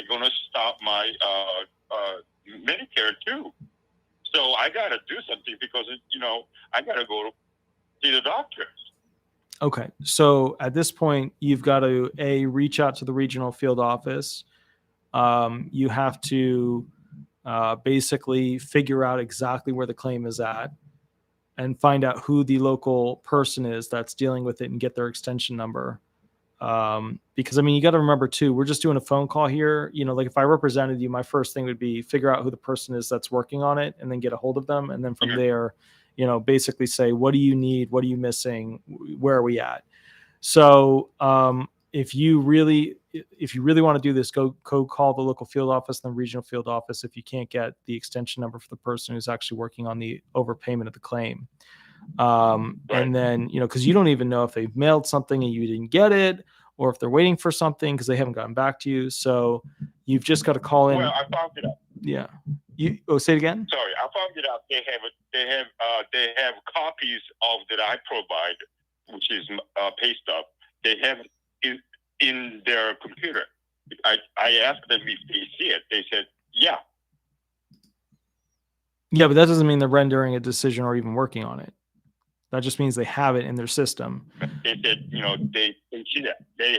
going to stop my Medicare too. So I got to do something because I got to go see the doctors. Okay, so at this point, you've got to reach out to the regional field office. You have to basically figure out exactly where the claim is at and find out who the local person is that's dealing with it and get their extension number. Because you got to remember too, we're just doing a phone call here. Like if I represented you, my first thing would be figure out who the person is that's working on it and then get a hold of them. And then from there, basically say, what do you need? What are you missing? Where are we at? So, if you really want to do this, go call the local field office and the regional field office if you can't get the extension number for the person who's actually working on the overpayment of the claim. And then, because you don't even know if they've mailed something and you didn't get it, or if they're waiting for something because they haven't gotten back to you. So you've just got to call in. Well, I found it out. Yeah. Say it again. Sorry, I found it out. They have copies of that I provide, which is pay stub. They have it in their computer. I asked them if they see it. They said, yeah. Yeah, but that doesn't mean they're rendering a decision or even working on it. That just means they have it in their system. They said, they see that. They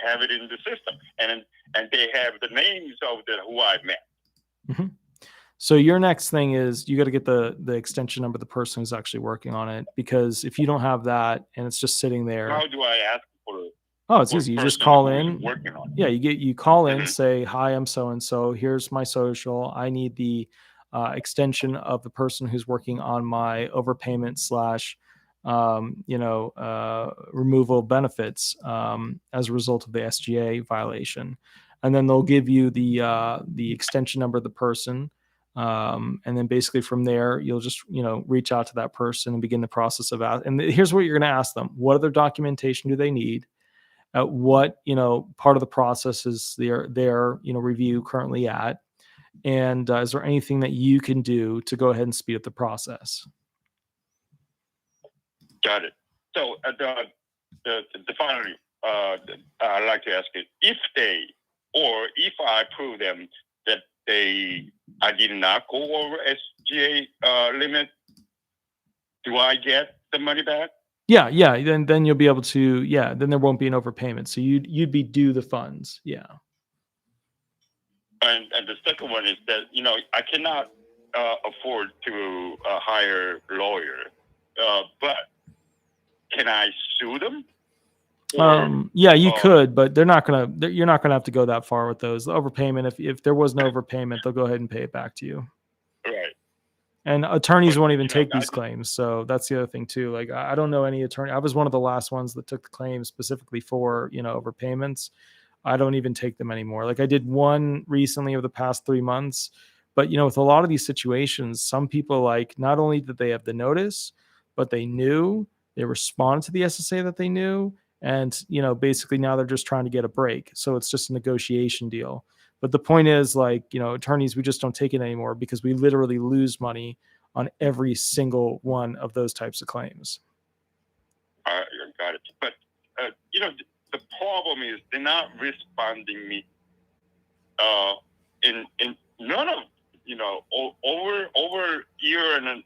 have it in the system, and they have the names of who I met. Mm-hmm. So your next thing is you got to get the extension number of the person who's actually working on it, because if you don't have that and it's just sitting there. How do I ask for it? Oh, it's easy. You just call in. Working on it. Yeah, you call in, say, hi, I'm so-and-so. Here's my social. I need the extension of the person who's working on my overpayment / removal benefits as a result of the SGA violation. And then they'll give you the extension number of the person. And then basically from there, you'll just, reach out to that person and begin the process of that. And here's what you're going to ask them. What other documentation do they need? What, part of the process is their review currently at? And is there anything that you can do to go ahead and speed up the process? Got it. So the final, I'd like to ask you, if I prove them that I did not go over SGA limit, do I get the money back? Yeah. Then you'll be able to. Yeah. Then there won't be an overpayment. So you'd be due the funds. Yeah. And the second one is that I cannot afford to hire a lawyer, but can I sue them? Yeah, you could, but you're not gonna have to go that far with those. The overpayment, if there was no overpayment, they'll go ahead and pay it back to you. Right. And attorneys won't even take these claims. So that's the other thing too. Like, I don't know any attorney. I was one of the last ones that took the claims specifically for, overpayments. I don't even take them anymore. Like I did one recently over the past 3 months, but with a lot of these situations, some people, like, not only did they have the notice, but they responded to the SSA that they knew. And, basically now they're just trying to get a break. So it's just a negotiation deal. But the point is, like, you know, attorneys, we just don't take it anymore because we literally lose money on every single one of those types of claims. I got it. But, you know, the problem is they're not responding me in none of, you know, over a year and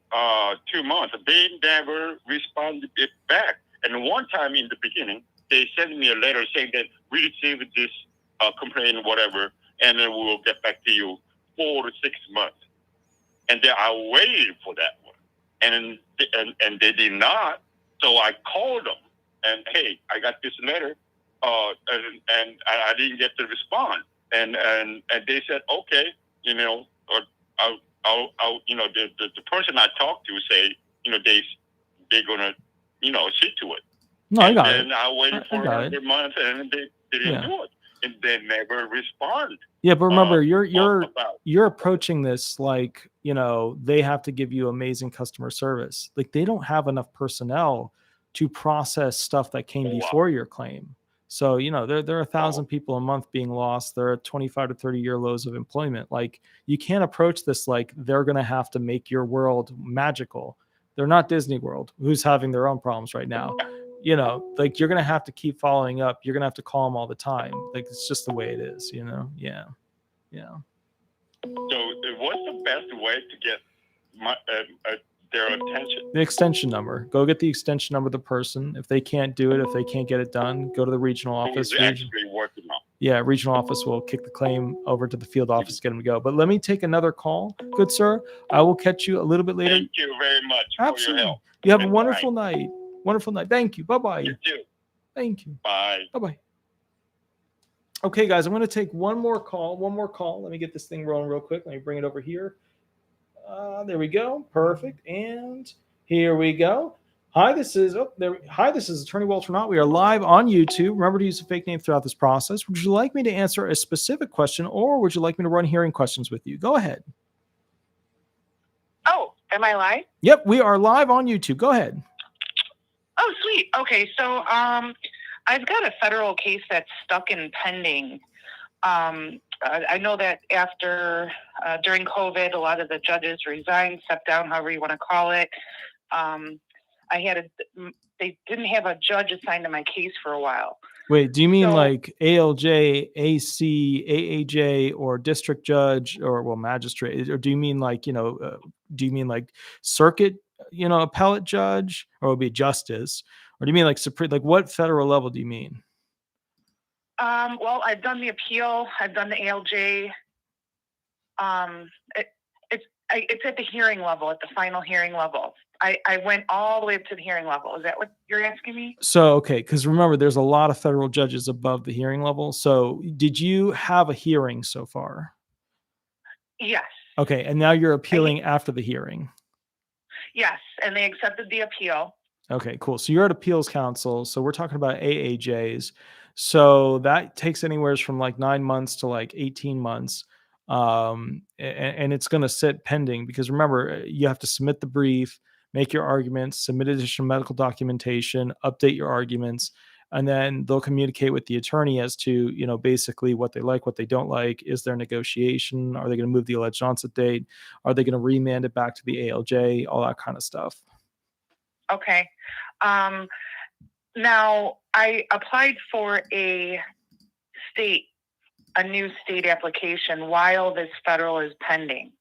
2 months, they never responded back. And one time in the beginning, they sent me a letter saying that we received this complaint, whatever, and then we will get back to you 4 to 6 months. And then I waited for that one, and they did not. So I called them, and hey, I got this letter, and I didn't get the response. And they said, okay, you know, or I'll you know, the person I talked to say, you know, they're gonna, you know, see to it. No, I got it. And I waited for another month, and they didn't do it, and they never respond. Yeah, but remember, you're approaching this like, you know, they have to give you amazing customer service. Like, they don't have enough personnel to process stuff that came before your claim. So, you know, there are 1,000 people a month being lost. There are 25 to 30-year lows of employment. Like, you can't approach this like they're going to have to make your world magical. They're not Disney World, who's having their own problems right now. You know, like, you're going to have to keep following up. You're going to have to call them all the time. Like, it's just the way it is, you know? Yeah. So what's the best way to get their attention? The extension number. Go get the extension number of the person. If they can't do it, if they can't get it done, go to the regional office. Actually working on. Yeah, regional office will kick the claim over to the field office, get them to go. But let me take another call, good sir. I will catch you a little bit later. Thank you very much Absolutely. for your help. You have a wonderful night. Wonderful night. Thank you. Bye-bye. You too. Thank you. Bye. Bye-bye. Okay, guys, I'm going to take one more call. Let me get this thing rolling real quick. Let me bring it over here. There we go. Perfect. And here we go. Hi, this is Attorney Walter Hnot. We are live on YouTube. Remember to use a fake name throughout this process. Would you like me to answer a specific question, or would you like me to run hearing questions with you? Go ahead. Oh, am I live? Yep, we are live on YouTube. Go ahead. Oh, sweet. Okay, so I've got a federal case that's stuck in pending. I know that after during COVID, a lot of the judges resigned, stepped down, however you want to call it. They didn't have a judge assigned to my case for a while. Wait, do you mean like ALJ, AC, AAJ, or district judge, or magistrate? Or do you mean like, you know, do you mean like circuit, you know, appellate judge, or it would be justice? Or do you mean like supreme, like what federal level do you mean? Well, I've done the appeal. I've done the ALJ. It's at the hearing level, at the final hearing level. I went all the way up to the hearing level. Is that what you're asking me? So, okay, because remember, there's a lot of federal judges above the hearing level. So did you have a hearing so far? Yes. Okay, and now you're appealing after the hearing. Yes, and they accepted the appeal. Okay, cool. So you're at appeals council. So we're talking about AAJs. So that takes anywhere from like 9 months to like 18 months. And it's going to sit pending because remember, you have to submit the brief, make your arguments, submit additional medical documentation, update your arguments, and then they'll communicate with the attorney as to, you know, basically what they like, what they don't like. Is there negotiation? Are they going to move the alleged onset date? Are they going to remand it back to the ALJ? All that kind of stuff. Okay. Now, I applied for a new state application while this federal is pending.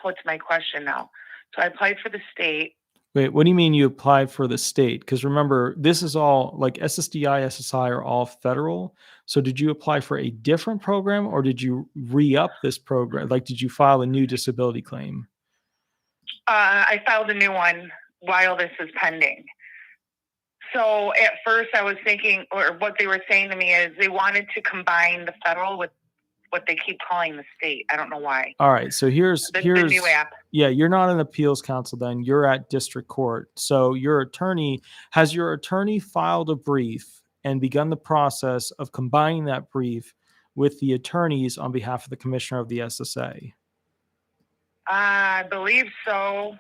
What's my question now? So I applied for the state. Wait, what do you mean you applied for the state? Because remember, this is all like SSDI, SSI are all federal. So did you apply for a different program or did you re-up this program? Like, did you file a new disability claim? I filed a new one while this is pending. So at first I was thinking, or what they were saying to me is they wanted to combine the federal with what they keep calling the state. I don't know why. All right. So here's the new app. Yeah, you're not an appeals counsel then. You're at district court. So has your attorney filed a brief and begun the process of combining that brief with the attorneys on behalf of the commissioner of the SSA? I believe so.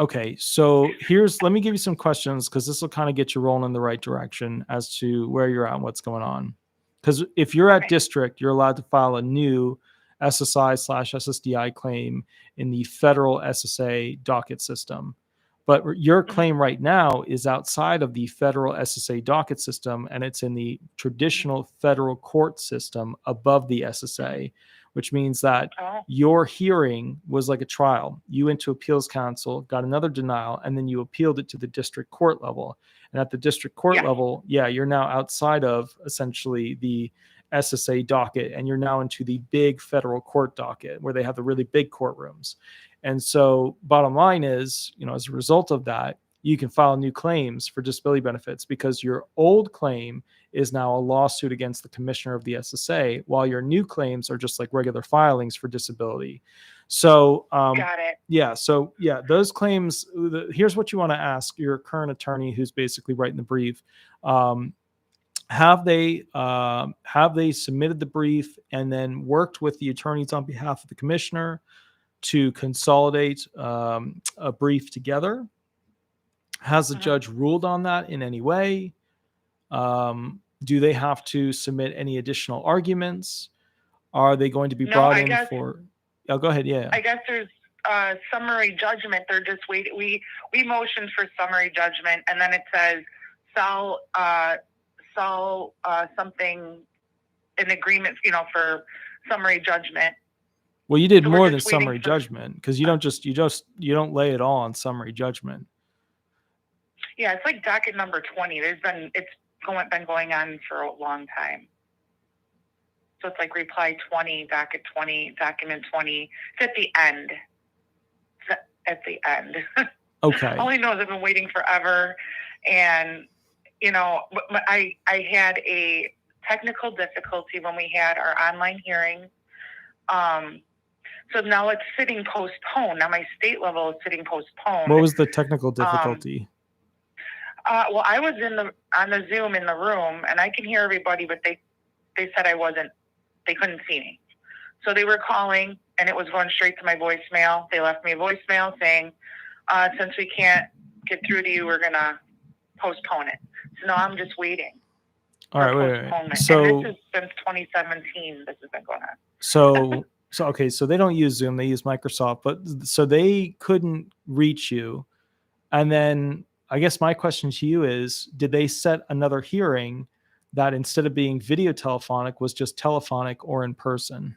Okay, so let me give you some questions because this will kind of get you rolling in the right direction as to where you're at and what's going on. Because if you're at district, you're allowed to file a new SSI/SSDI claim in the federal SSA docket system. But your claim right now is outside of the federal SSA docket system, and it's in the traditional federal court system above the SSA, which means that your hearing was like a trial. You went to appeals council, got another denial, and then you appealed it to the district court level. And at the district court level, you're now outside of essentially the SSA docket, and you're now into the big federal court docket where they have the really big courtrooms. And so bottom line is, as a result of that, you can file new claims for disability benefits because your old claim is now a lawsuit against the commissioner of the SSA, while your new claims are just like regular filings for disability. So, Got it. Yeah. So, those claims, here's what you want to ask your current attorney who's basically writing the brief. Have they submitted the brief and then worked with the attorneys on behalf of the commissioner to consolidate a brief together? Has the judge ruled on that in any way? Do they have to submit any additional arguments? Are they going to be brought in for? Oh, go ahead. Yeah. I guess there's summary judgment. They're just waiting. We motioned for summary judgment, and then it says something in agreement, for summary judgment. Well, you did more than summary judgment because you don't lay it all on summary judgment. Yeah, it's like docket number 20. It's been going on for a long time. So it's like reply 20, docket 20, document 20. It's at the end. Okay. All I know is I've been waiting forever, and I had a technical difficulty when we had our online hearing. So now it's sitting postponed. Now my state level is sitting postponed. What was the technical difficulty? Well, I was on the Zoom in the room, and I can hear everybody, but they said they couldn't see me. So they were calling, and it was going straight to my voicemail. They left me a voicemail saying, since we can't get through to you, we're going to postpone it. So now I'm just waiting. All right, wait. So and this is since 2017. This has been going on. So they don't use Zoom; they use Microsoft. But so they couldn't reach you, and then I guess my question to you is: did they set another hearing that instead of being video telephonic was just telephonic or in person?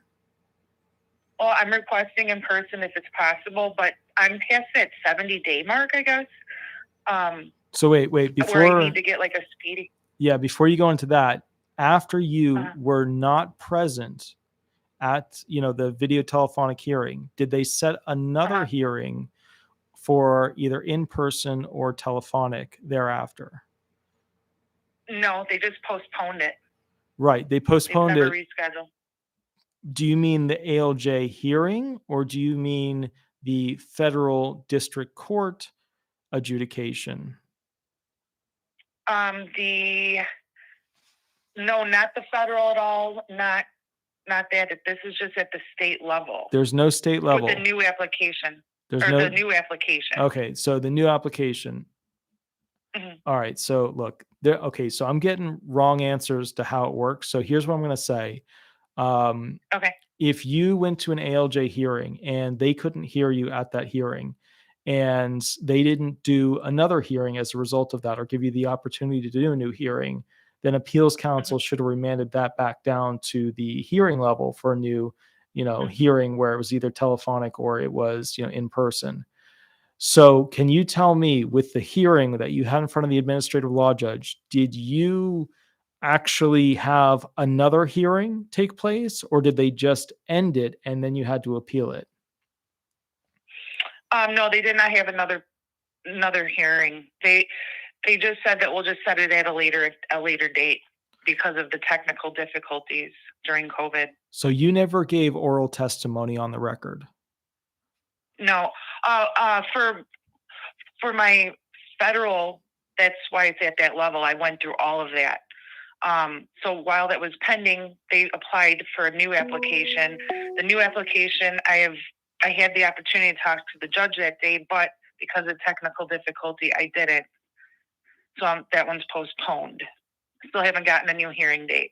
Well, I'm requesting in person if it's possible, but I'm past that 70-day mark, I guess. So wait, before where I need to get like a speedy. Yeah, before you go into that, after you were not present at the video telephonic hearing, did they set another hearing for either in person or telephonic thereafter? No, they just postponed it. Right, they postponed it. Rescheduled. Do you mean the ALJ hearing, or do you mean the federal district court adjudication? No, not the federal at all. Not that. This is just at the state level. There's no state level. With the new application. The new application. Okay, so the new application. Mm-hmm. All right, so look, so I'm getting wrong answers to how it works. So here's what I'm going to say. Okay. If you went to an ALJ hearing and they couldn't hear you at that hearing, and they didn't do another hearing as a result of that, or give you the opportunity to do a new hearing, then appeals counsel should have remanded that back down to the hearing level for a new, hearing where it was either telephonic or it was, in person. So can you tell me, with the hearing that you had in front of the administrative law judge, did you actually have another hearing take place, or did they just end it and then you had to appeal it? No, they did not have another hearing. They just said that we'll just set it at a later date because of the technical difficulties during COVID. So you never gave oral testimony on the record? No. For my federal, that's why it's at that level. I went through all of that. So while that was pending, they applied for a new application. The new application, I had the opportunity to talk to the judge that day, but because of technical difficulty, I didn't. So that one's postponed. Still haven't gotten a new hearing date.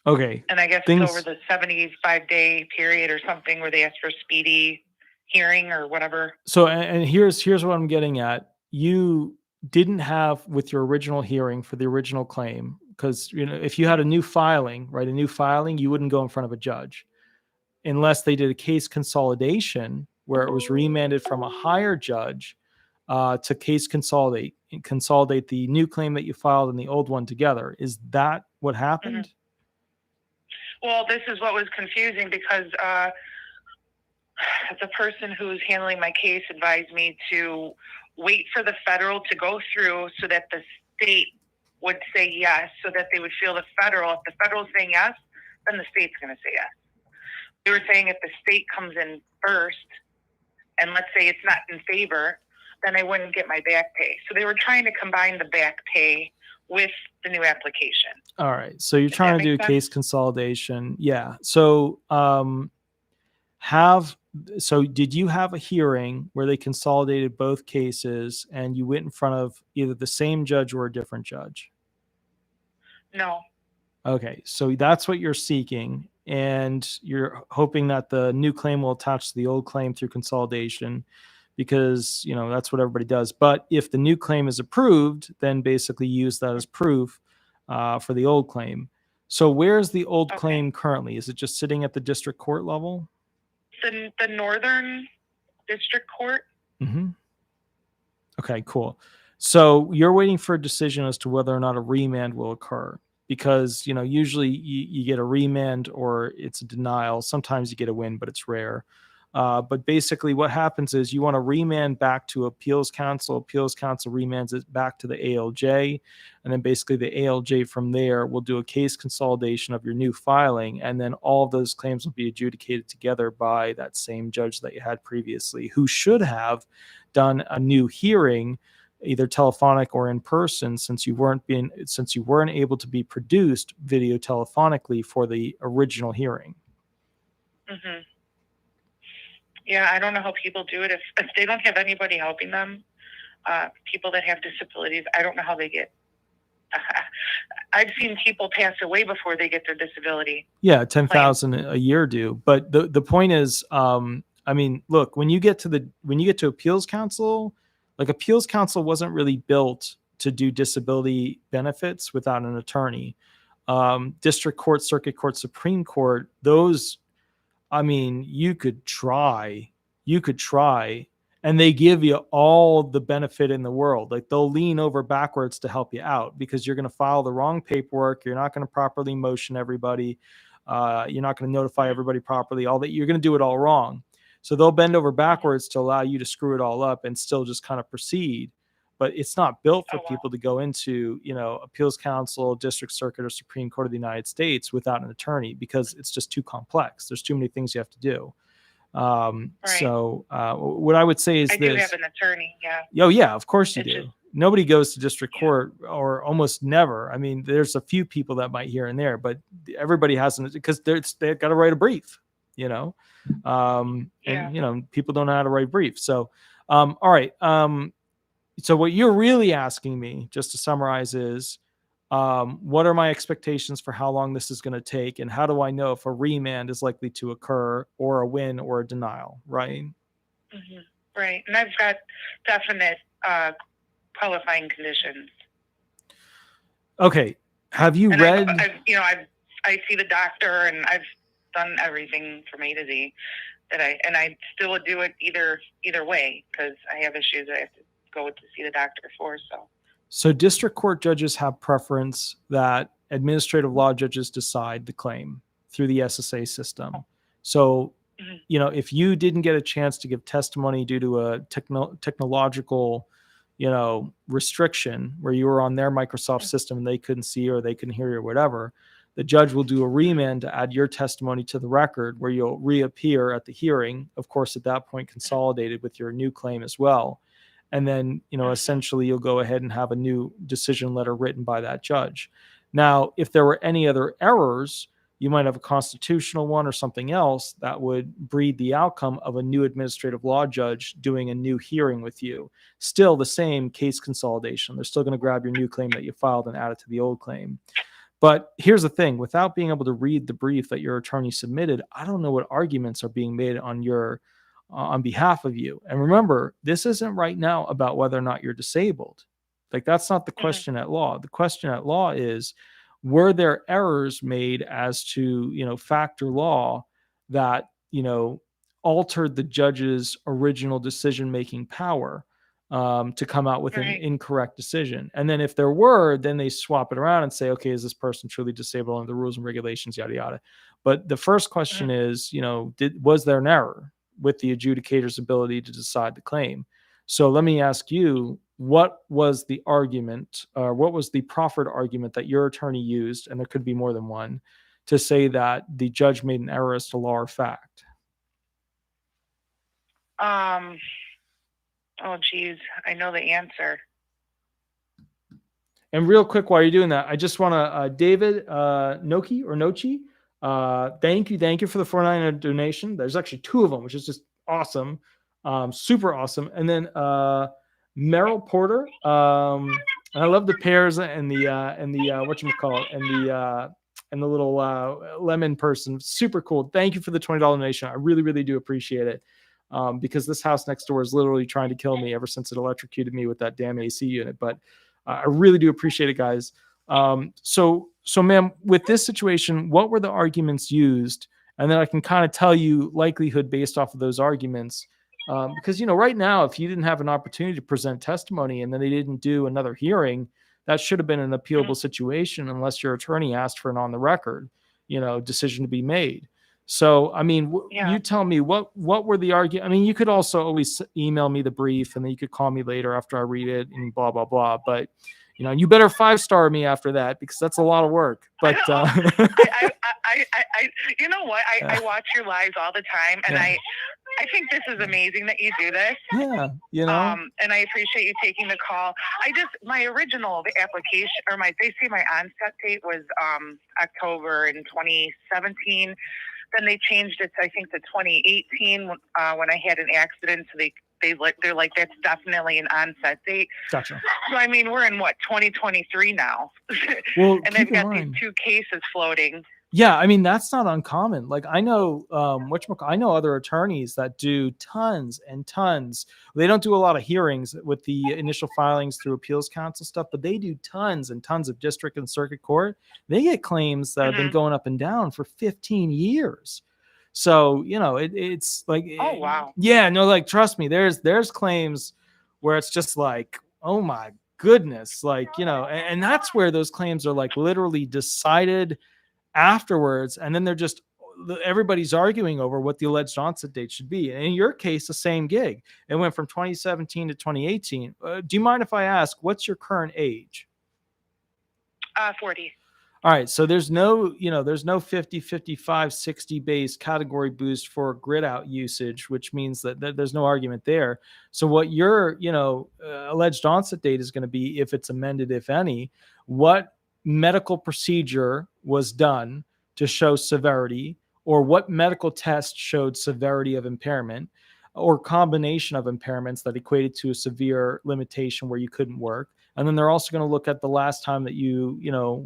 Okay. And I guess it's over the 75-day period or something where they ask for speedy hearing or whatever. So, and here's what I'm getting at. You didn't have with your original hearing for the original claim, because if you had a new filing, right, you wouldn't go in front of a judge unless they did a case consolidation where it was remanded from a higher judge to case consolidate the new claim that you filed and the old one together. Is that what happened? Well, this is what was confusing because the person who's handling my case advised me to wait for the federal to go through so that the state would say yes, so that they would feel the federal. If the federal's saying yes, then the state's going to say yes. They were saying if the state comes in first, and let's say it's not in favor, then I wouldn't get my back pay. So they were trying to combine the back pay with the new application. All right. So you're trying to do a case consolidation. Yeah. So did you have a hearing where they consolidated both cases and you went in front of either the same judge or a different judge? No. Okay. So that's what you're seeking. And you're hoping that the new claim will attach to the old claim through consolidation, because that's what everybody does. But if the new claim is approved, then basically use that as proof for the old claim. So where's the old claim currently? Is it just sitting at the district court level? The Northern District Court. Mm-hmm. Okay, cool. So you're waiting for a decision as to whether or not a remand will occur, because usually you get a remand or it's a denial. Sometimes you get a win, but it's rare. But basically what happens is you want to remand back to appeals council. Appeals council remands it back to the ALJ. And then basically the ALJ from there will do a case consolidation of your new filing. And then all of those claims will be adjudicated together by that same judge that you had previously, who should have done a new hearing, either telephonic or in person, since you weren't able to be produced video telephonically for the original hearing. Mm-hmm. Yeah, I don't know how people do it. If they don't have anybody helping them, people that have disabilities, I don't know how they get. I've seen people pass away before they get their disability. Yeah, 10,000 a year do. But the point is, look, when you get to appeals council, like appeals council wasn't really built to do disability benefits without an attorney. District court, circuit court, Supreme Court, those. You could try, and they give you all the benefit in the world. Like they'll lean over backwards to help you out because you're going to file the wrong paperwork. You're not going to properly motion everybody. You're not going to notify everybody properly. All that, you're going to do it all wrong. So they'll bend over backwards to allow you to screw it all up and still just kind of proceed. But it's not built for people to go into, appeals council, district circuit, or Supreme Court of the United States without an attorney, because it's just too complex. There's too many things you have to do. Right. So what I would say is I do have an attorney. Yeah. Oh yeah, of course you do. Nobody goes to district court, or almost never. There's a few people that might here and there, but everybody hasn't, because they've got to write a brief, and people don't know how to write briefs. So, all right. So what you're really asking me, just to summarize, is what are my expectations for how long this is going to take, and how do I know if a remand is likely to occur, or a win, or a denial, right? Mm-hmm. Right. And I've got definite qualifying conditions. Okay. Have you read? I see the doctor, and I've done everything from A to Z I still would do it either way, because I have issues I have to go to see the doctor for. So district court judges have preference that administrative law judges decide the claim through the SSA system. So, if you didn't get a chance to give testimony due to a technological, restriction where you were on their Microsoft system and they couldn't see or they couldn't hear you or whatever, the judge will do a remand to add your testimony to the record, where you'll reappear at the hearing, of course, at that point consolidated with your new claim as well. And then, essentially you'll go ahead and have a new decision letter written by that judge. Now, if there were any other errors, You might have a constitutional one or something else that would breed the outcome of a new administrative law judge doing a new hearing with you. Still the same case consolidation. They're still going to grab your new claim that you filed and add it to the old claim. But here's the thing, without being able to read the brief that your attorney submitted, I don't know what arguments are being made on your on behalf of you. And remember, this isn't right now about whether or not you're disabled. Like, that's not the question at law. The question at law is, were there errors made as to, factor law that, altered the judge's original decision-making power to come out with an incorrect decision? And then if there were, then they swap it around and say, okay, is this person truly disabled under the rules and regulations, yada, yada. But the first question is, was there an error with the adjudicator's ability to decide the claim? So let me ask you, what was the argument, or what was the proffered argument that your attorney used, and there could be more than one, to say that the judge made an error as to law or fact? Oh, geez, I know the answer. And real quick, while you're doing that, I just want to, David Nochi, thank you for the $4.99 donation. There's actually two of them, which is just awesome, super awesome. And then Merrill Porter, and I love the pears and the whatchamacallit, and the little lemon person, super cool. Thank you for the $20 donation. I really, really do appreciate it. Because this house next door is literally trying to kill me ever since it electrocuted me with that damn AC unit. But I really do appreciate it, guys. So ma'am, with this situation, what were the arguments used? And then I can kind of tell you likelihood based off of those arguments. Because, right now, if you didn't have an opportunity to present testimony and then they didn't do another hearing, that should have been an appealable situation unless your attorney asked for an on the record, decision to be made. So, I mean, you tell me what were the arguments? I mean, you could also always email me the brief and then you could call me later after I read it and blah, blah, blah. But, you better 5-star me after that, because that's a lot of work. But you know what? I watch your lives all the time, and I think this is amazing that you do this. Yeah, and I appreciate you taking the call. My original application, or my onset date was October in 2017. Then they changed it to, I think, to 2018 when I had an accident. So they're like, that's definitely an onset date. Gotcha. So I mean, we're in 2023 now, well, and they've got these two cases floating. Yeah, I mean, that's not uncommon. Like, I know, I know other attorneys that do tons and tons. They don't do a lot of hearings with the initial filings through appeals council stuff, but they do tons and tons of district and circuit court. They get claims that have been going up and down for 15 years. So, it's like, oh, wow. Yeah, no, like, trust me, there's claims where it's just like, oh my goodness, like, and that's where those claims are like literally decided afterwards, and then everybody's arguing over what the alleged onset date should be. And in your case, the same gig. It went from 2017 to 2018. Do you mind if I ask, what's your current age? 40. All right. So there's no 50, 55, 60 base category boost for grid out usage, which means that there's no argument there. So what your, alleged onset date is going to be, if it's amended, if any, what medical procedure was done to show severity, or what medical test showed severity of impairment, or combination of impairments that equated to a severe limitation where you couldn't work. And then they're also going to look at the last time that you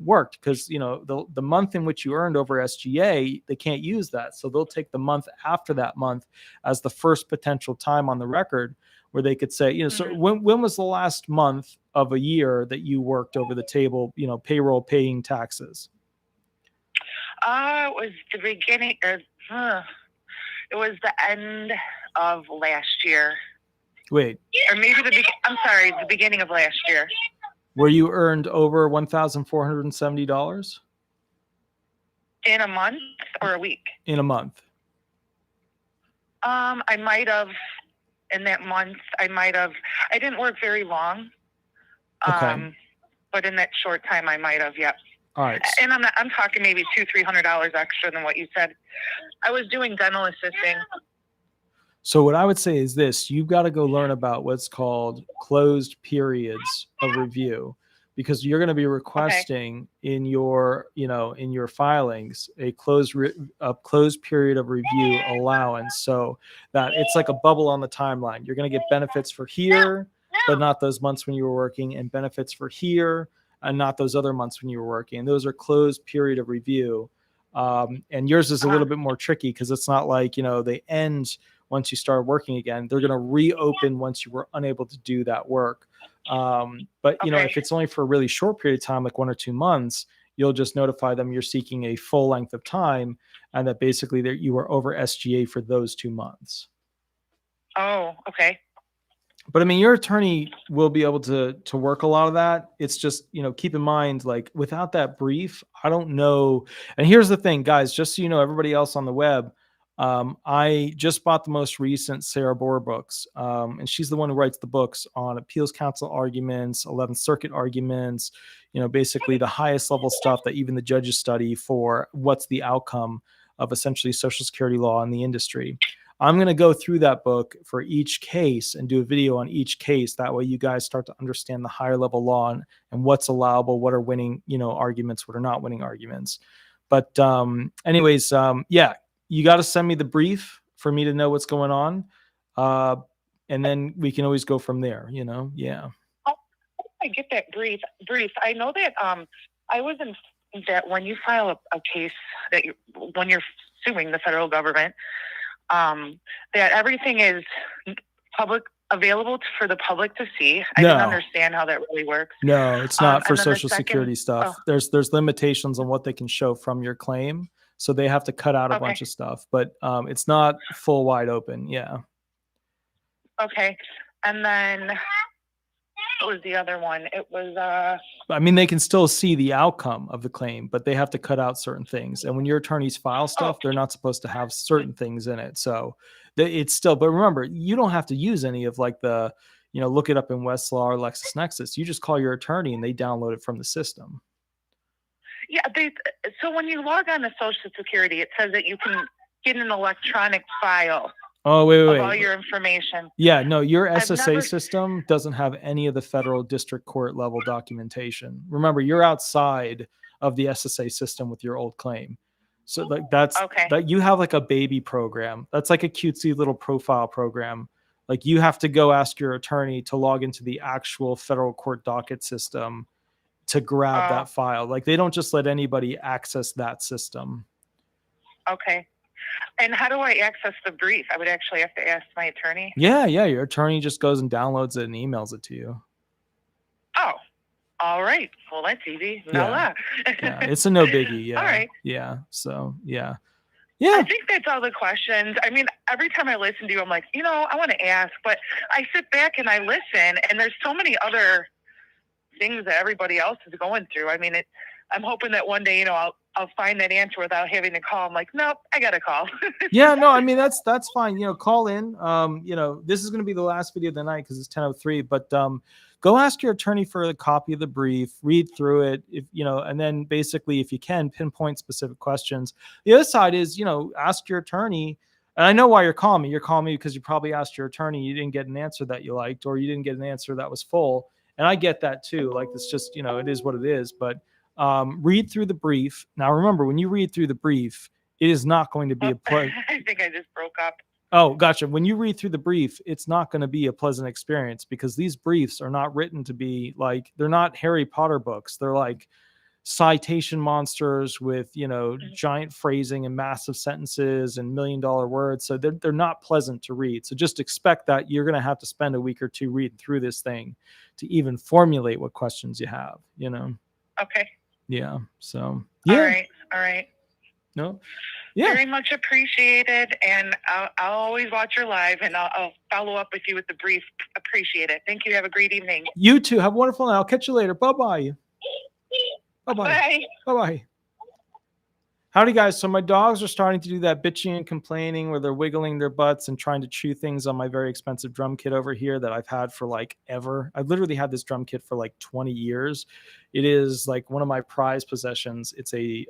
worked, because the month in which you earned over SGA, they can't use that. So they'll take the month after that month as the first potential time on the record where they could say, so when was the last month of a year that you worked over the table, payroll, paying taxes? It was the beginning. It was the end of last year. Wait. Or maybe the beginning of last year. Where you earned over $1,470? In a month or a week? In a month. I might have. In that month, I didn't work very long. Okay. But in that short time, I might have, yep. All right. And I'm talking maybe $200-300 extra than what you said. I was doing dental assisting. So what I would say is this: you've got to go learn about what's called closed periods of review. because you're going to be requesting in your, in your filings a closed period of review allowance, so that it's like a bubble on the timeline. You're going to get benefits for here, but not those months when you were working, and benefits for here and not those other months when you were working. And those are closed period of review. And yours is a little bit more tricky because it's not like, they end once you start working again. They're going to reopen once you were unable to do that work. But if it's only for a really short period of time, like 1 or 2 months, you'll just notify them you're seeking a full length of time, and that basically that you were over SGA for those 2 months. Oh, okay. But I mean, your attorney will be able to work a lot of that. It's just, keep in mind, like without that brief, I don't know. And here's the thing, guys, just so you know, everybody else on the web, I just bought the most recent Sarah Bohr books. And she's the one who writes the books on appeals council arguments, 11th Circuit arguments, basically the highest level stuff that even the judges study for what's the outcome of essentially Social Security law in the industry. I'm going to go through that book for each case and do a video on each case. That way you guys start to understand the higher level law and what's allowable, what are winning, arguments, what are not winning arguments. But anyways, yeah, you got to send me the brief for me to know what's going on. And then we can always go from there, yeah. I get that brief. I know that I was informed that when you file a case when you're suing the federal government, that everything is available for the public to see. I didn't understand how that really works. No, it's not for Social Security stuff. There's limitations on what they can show from your claim. So they have to cut out a bunch of stuff, but it's not full wide open. Yeah. Okay. And then what was the other one? It was I mean, they can still see the outcome of the claim, but they have to cut out certain things. And when your attorneys file stuff, they're not supposed to have certain things in it. So it's still, but remember, you don't have to use any of like the, look it up in Westlaw or LexisNexis. You just call your attorney and they download it from the system. Yeah. So when you log on to Social Security, it says that you can get an electronic file. Oh, wait. All your information. Yeah, no, your SSA system doesn't have any of the federal district court level documentation. Remember, you're outside of the SSA system with your old claim. So like that you have like a baby program. That's like a cutesy little profile program. Like you have to go ask your attorney to log into the actual federal court docket system to grab that file. Like they don't just let anybody access that system. Okay. And how do I access the brief? I would actually have to ask my attorney. Yeah. Your attorney just goes and downloads it and emails it to you. Oh, all right. Well, that's easy. Yeah, it's a no biggie. Yeah. All right. Yeah. So, yeah. I think that's all the questions. I mean, every time I listen to you, I'm like, I want to ask, but I sit back and I listen, and there's so many other things that everybody else is going through. I mean, I'm hoping that one day, I'll find that answer without having to call. I'm like, nope, I got to call. Yeah, no, I mean, that's fine. Call in. This is going to be the last video of the night because it's 10:03, but go ask your attorney for a copy of the brief, read through it, and then basically, if you can, pinpoint specific questions. The other side is, ask your attorney. And I know why you're calling me. You're calling me because you probably asked your attorney, you didn't get an answer that you liked, or you didn't get an answer that was full. And I get that too. Like, it's just, it is what it is. But read through the brief. Now, remember, when you read through the brief, it is not going to be a pleasant. I think I just broke up. Oh, gotcha. When you read through the brief, it's not going to be a pleasant experience because these briefs are not written to be like, they're not Harry Potter books. They're like citation monsters with, giant phrasing and massive sentences and $1 million words. So they're not pleasant to read. So just expect that you're going to have to spend a week or two reading through this thing to even formulate what questions you have, Okay. Yeah. So, yeah. All right. No. Yeah. Very much appreciated. And I'll always watch your live, and I'll follow up with you with the brief. Appreciate it. Thank you. Have a great evening. You too. Have a wonderful night. I'll catch you later. Bye-bye. Bye-bye. Bye. Bye-bye. Howdy, guys. So my dogs are starting to do that bitching and complaining where they're wiggling their butts and trying to chew things on my very expensive drum kit over here that I've had for like ever. I've literally had this drum kit for like 20 years. It is like one of my prized possessions. It's a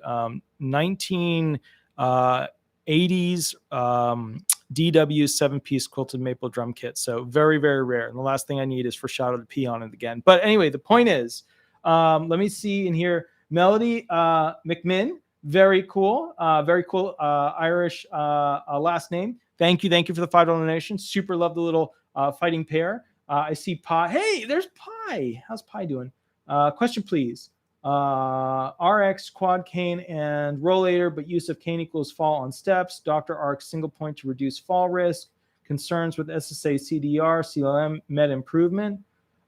1980s DW 7-piece quilted maple drum kit. So very, very rare. And the last thing I need is for Shadow to pee on it again. But anyway, the point is, Let me see in here. Melody McMinn. Very cool. Very cool Irish last name. Thank you for the $5 donation. Super love the little fighting pair. I see Pi. Hey, there's Pi. How's Pi doing? Question, please. RX quad cane and rollator, but use of cane equals fall on steps. Dr. Arc single point to reduce fall risk. Concerns with SSA CDR, CLM med improvement.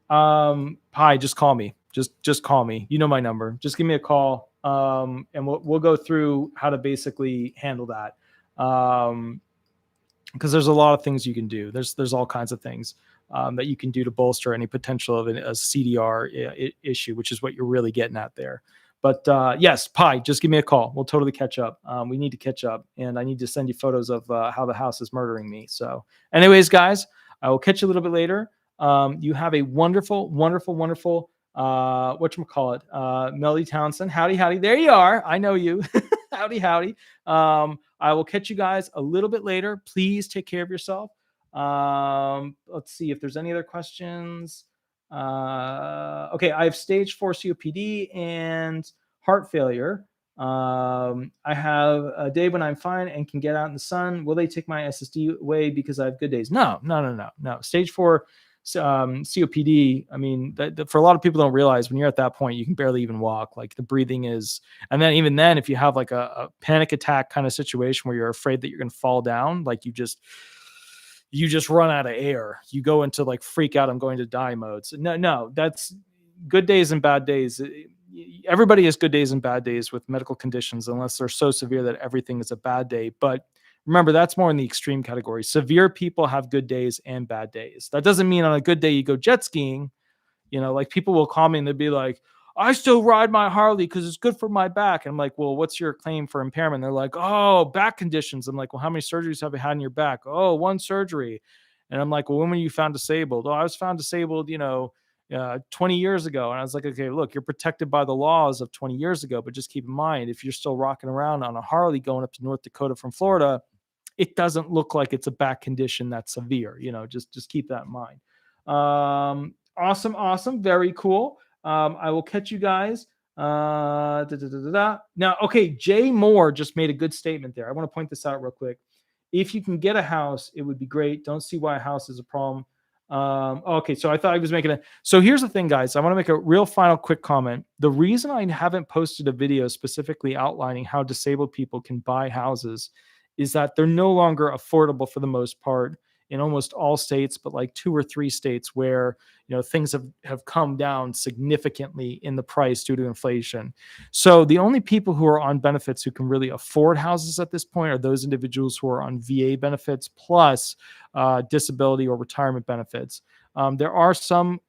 Pi, just call me. Just call me. You know my number. Just give me a call. And we'll go through how to basically handle that. Because there's a lot of things you can do. There's all kinds of things that you can do to bolster any potential of a CDR issue, which is what you're really getting at there. But yes, Pi, just give me a call. We'll totally catch up. We need to catch up, and I need to send you photos of how the house is murdering me. So anyways, guys, I will catch you a little bit later. You have a wonderful, wonderful, wonderful, whatchamacallit, Melody Townsend. Howdy. There you are. I know you. Howdy. I will catch you guys a little bit later. Please take care of yourself. Let's see if there's any other questions. Okay, I have stage 4 COPD and heart failure. I have a day when I'm fine and can get out in the sun. Will they take my SSD away because I have good days? No. Stage 4 COPD. I mean, for a lot of people don't realize when you're at that point, you can barely even walk. Like the breathing is, and then even then, if you have like a panic attack kind of situation where you're afraid that you're going to fall down, like you just run out of air. You go into like freak out, I'm going to die mode. So no, that's good days and bad days. Everybody has good days and bad days with medical conditions, unless they're so severe that everything is a bad day. But remember, that's more in the extreme category. Severe people have good days and bad days. That doesn't mean on a good day you go jet skiing. You know, like people will call me and they'll be like, I still ride my Harley because it's good for my back. And I'm like, well, what's your claim for impairment? They're like, oh, back conditions. I'm like, well, how many surgeries have you had in your back? Oh, 1 surgery. And I'm like, well, when were you found disabled? Oh, I was found disabled, 20 years ago. And I was like, okay, look, you're protected by the laws of 20 years ago, but just keep in mind, if you're still rocking around on a Harley going up to North Dakota from Florida, it doesn't look like it's a back condition that's severe. Just keep that in mind. Awesome. Very cool. I will catch you guys. Now, okay, Jay Moore just made a good statement there. I want to point this out real quick. If you can get a house, it would be great. Don't see why a house is a problem. Okay, so I thought I was making so here's the thing, guys. I want to make a real final quick comment. The reason I haven't posted a video specifically outlining how disabled people can buy houses is that they're no longer affordable for the most part in almost all states, but like 2 or 3 states where, things have come down significantly in the price due to inflation. So the only people who are on benefits who can really afford houses at this point are those individuals who are on VA benefits plus disability or retirement benefits. There are some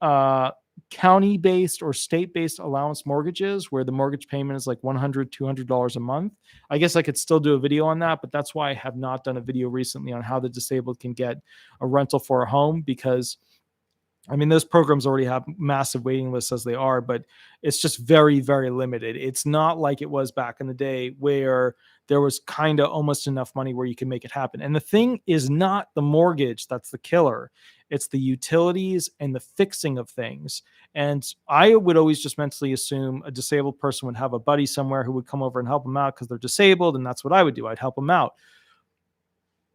county-based or state-based allowance mortgages where the mortgage payment is like $100, $200 a month. I guess I could still do a video on that, but that's why I have not done a video recently on how the disabled can get a rental for a home, because those programs already have massive waiting lists as they are, but it's just very, very limited. It's not like it was back in the day where there was kind of almost enough money where you can make it happen. And the thing is not the mortgage that's the killer. It's the utilities and the fixing of things. And I would always just mentally assume a disabled person would have a buddy somewhere who would come over and help them out because they're disabled. And that's what I would do. I'd help them out.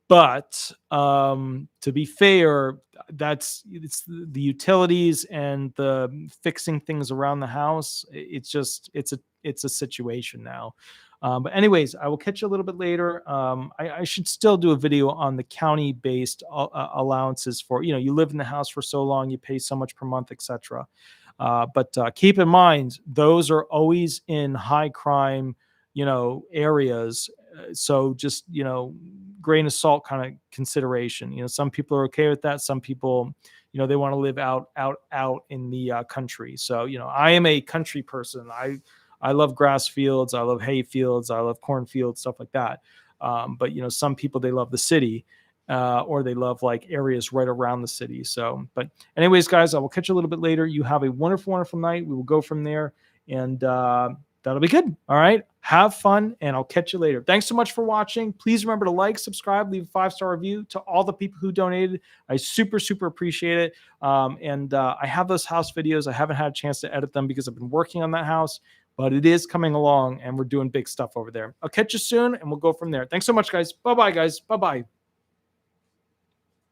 But to be fair, it's the utilities and the fixing things around the house. It's a situation now. But anyways, I will catch you a little bit later. I should still do a video on the county-based allowances for, you live in the house for so long, you pay so much per month, etc. But keep in mind, those are always in high crime, areas. So just, grain of salt kind of consideration. Some people are okay with that. Some people, they want to live out in the country. So, I am a country person. I love grass fields. I love hay fields. I love cornfields, stuff like that. But, some people, they love the city or they love like areas right around the city. So, but anyways, guys, I will catch you a little bit later. You have a wonderful, wonderful night. We will go from there. And that'll be good. All right. Have fun, and I'll catch you later. Thanks so much for watching. Please remember to like, subscribe, leave a 5-star review. To all the people who donated, I super, super appreciate it. I have those house videos. I haven't had a chance to edit them because I've been working on that house, but it is coming along, and we're doing big stuff over there. I'll catch you soon, and we'll go from there. Thanks so much, guys. Bye-bye, guys. Bye-bye.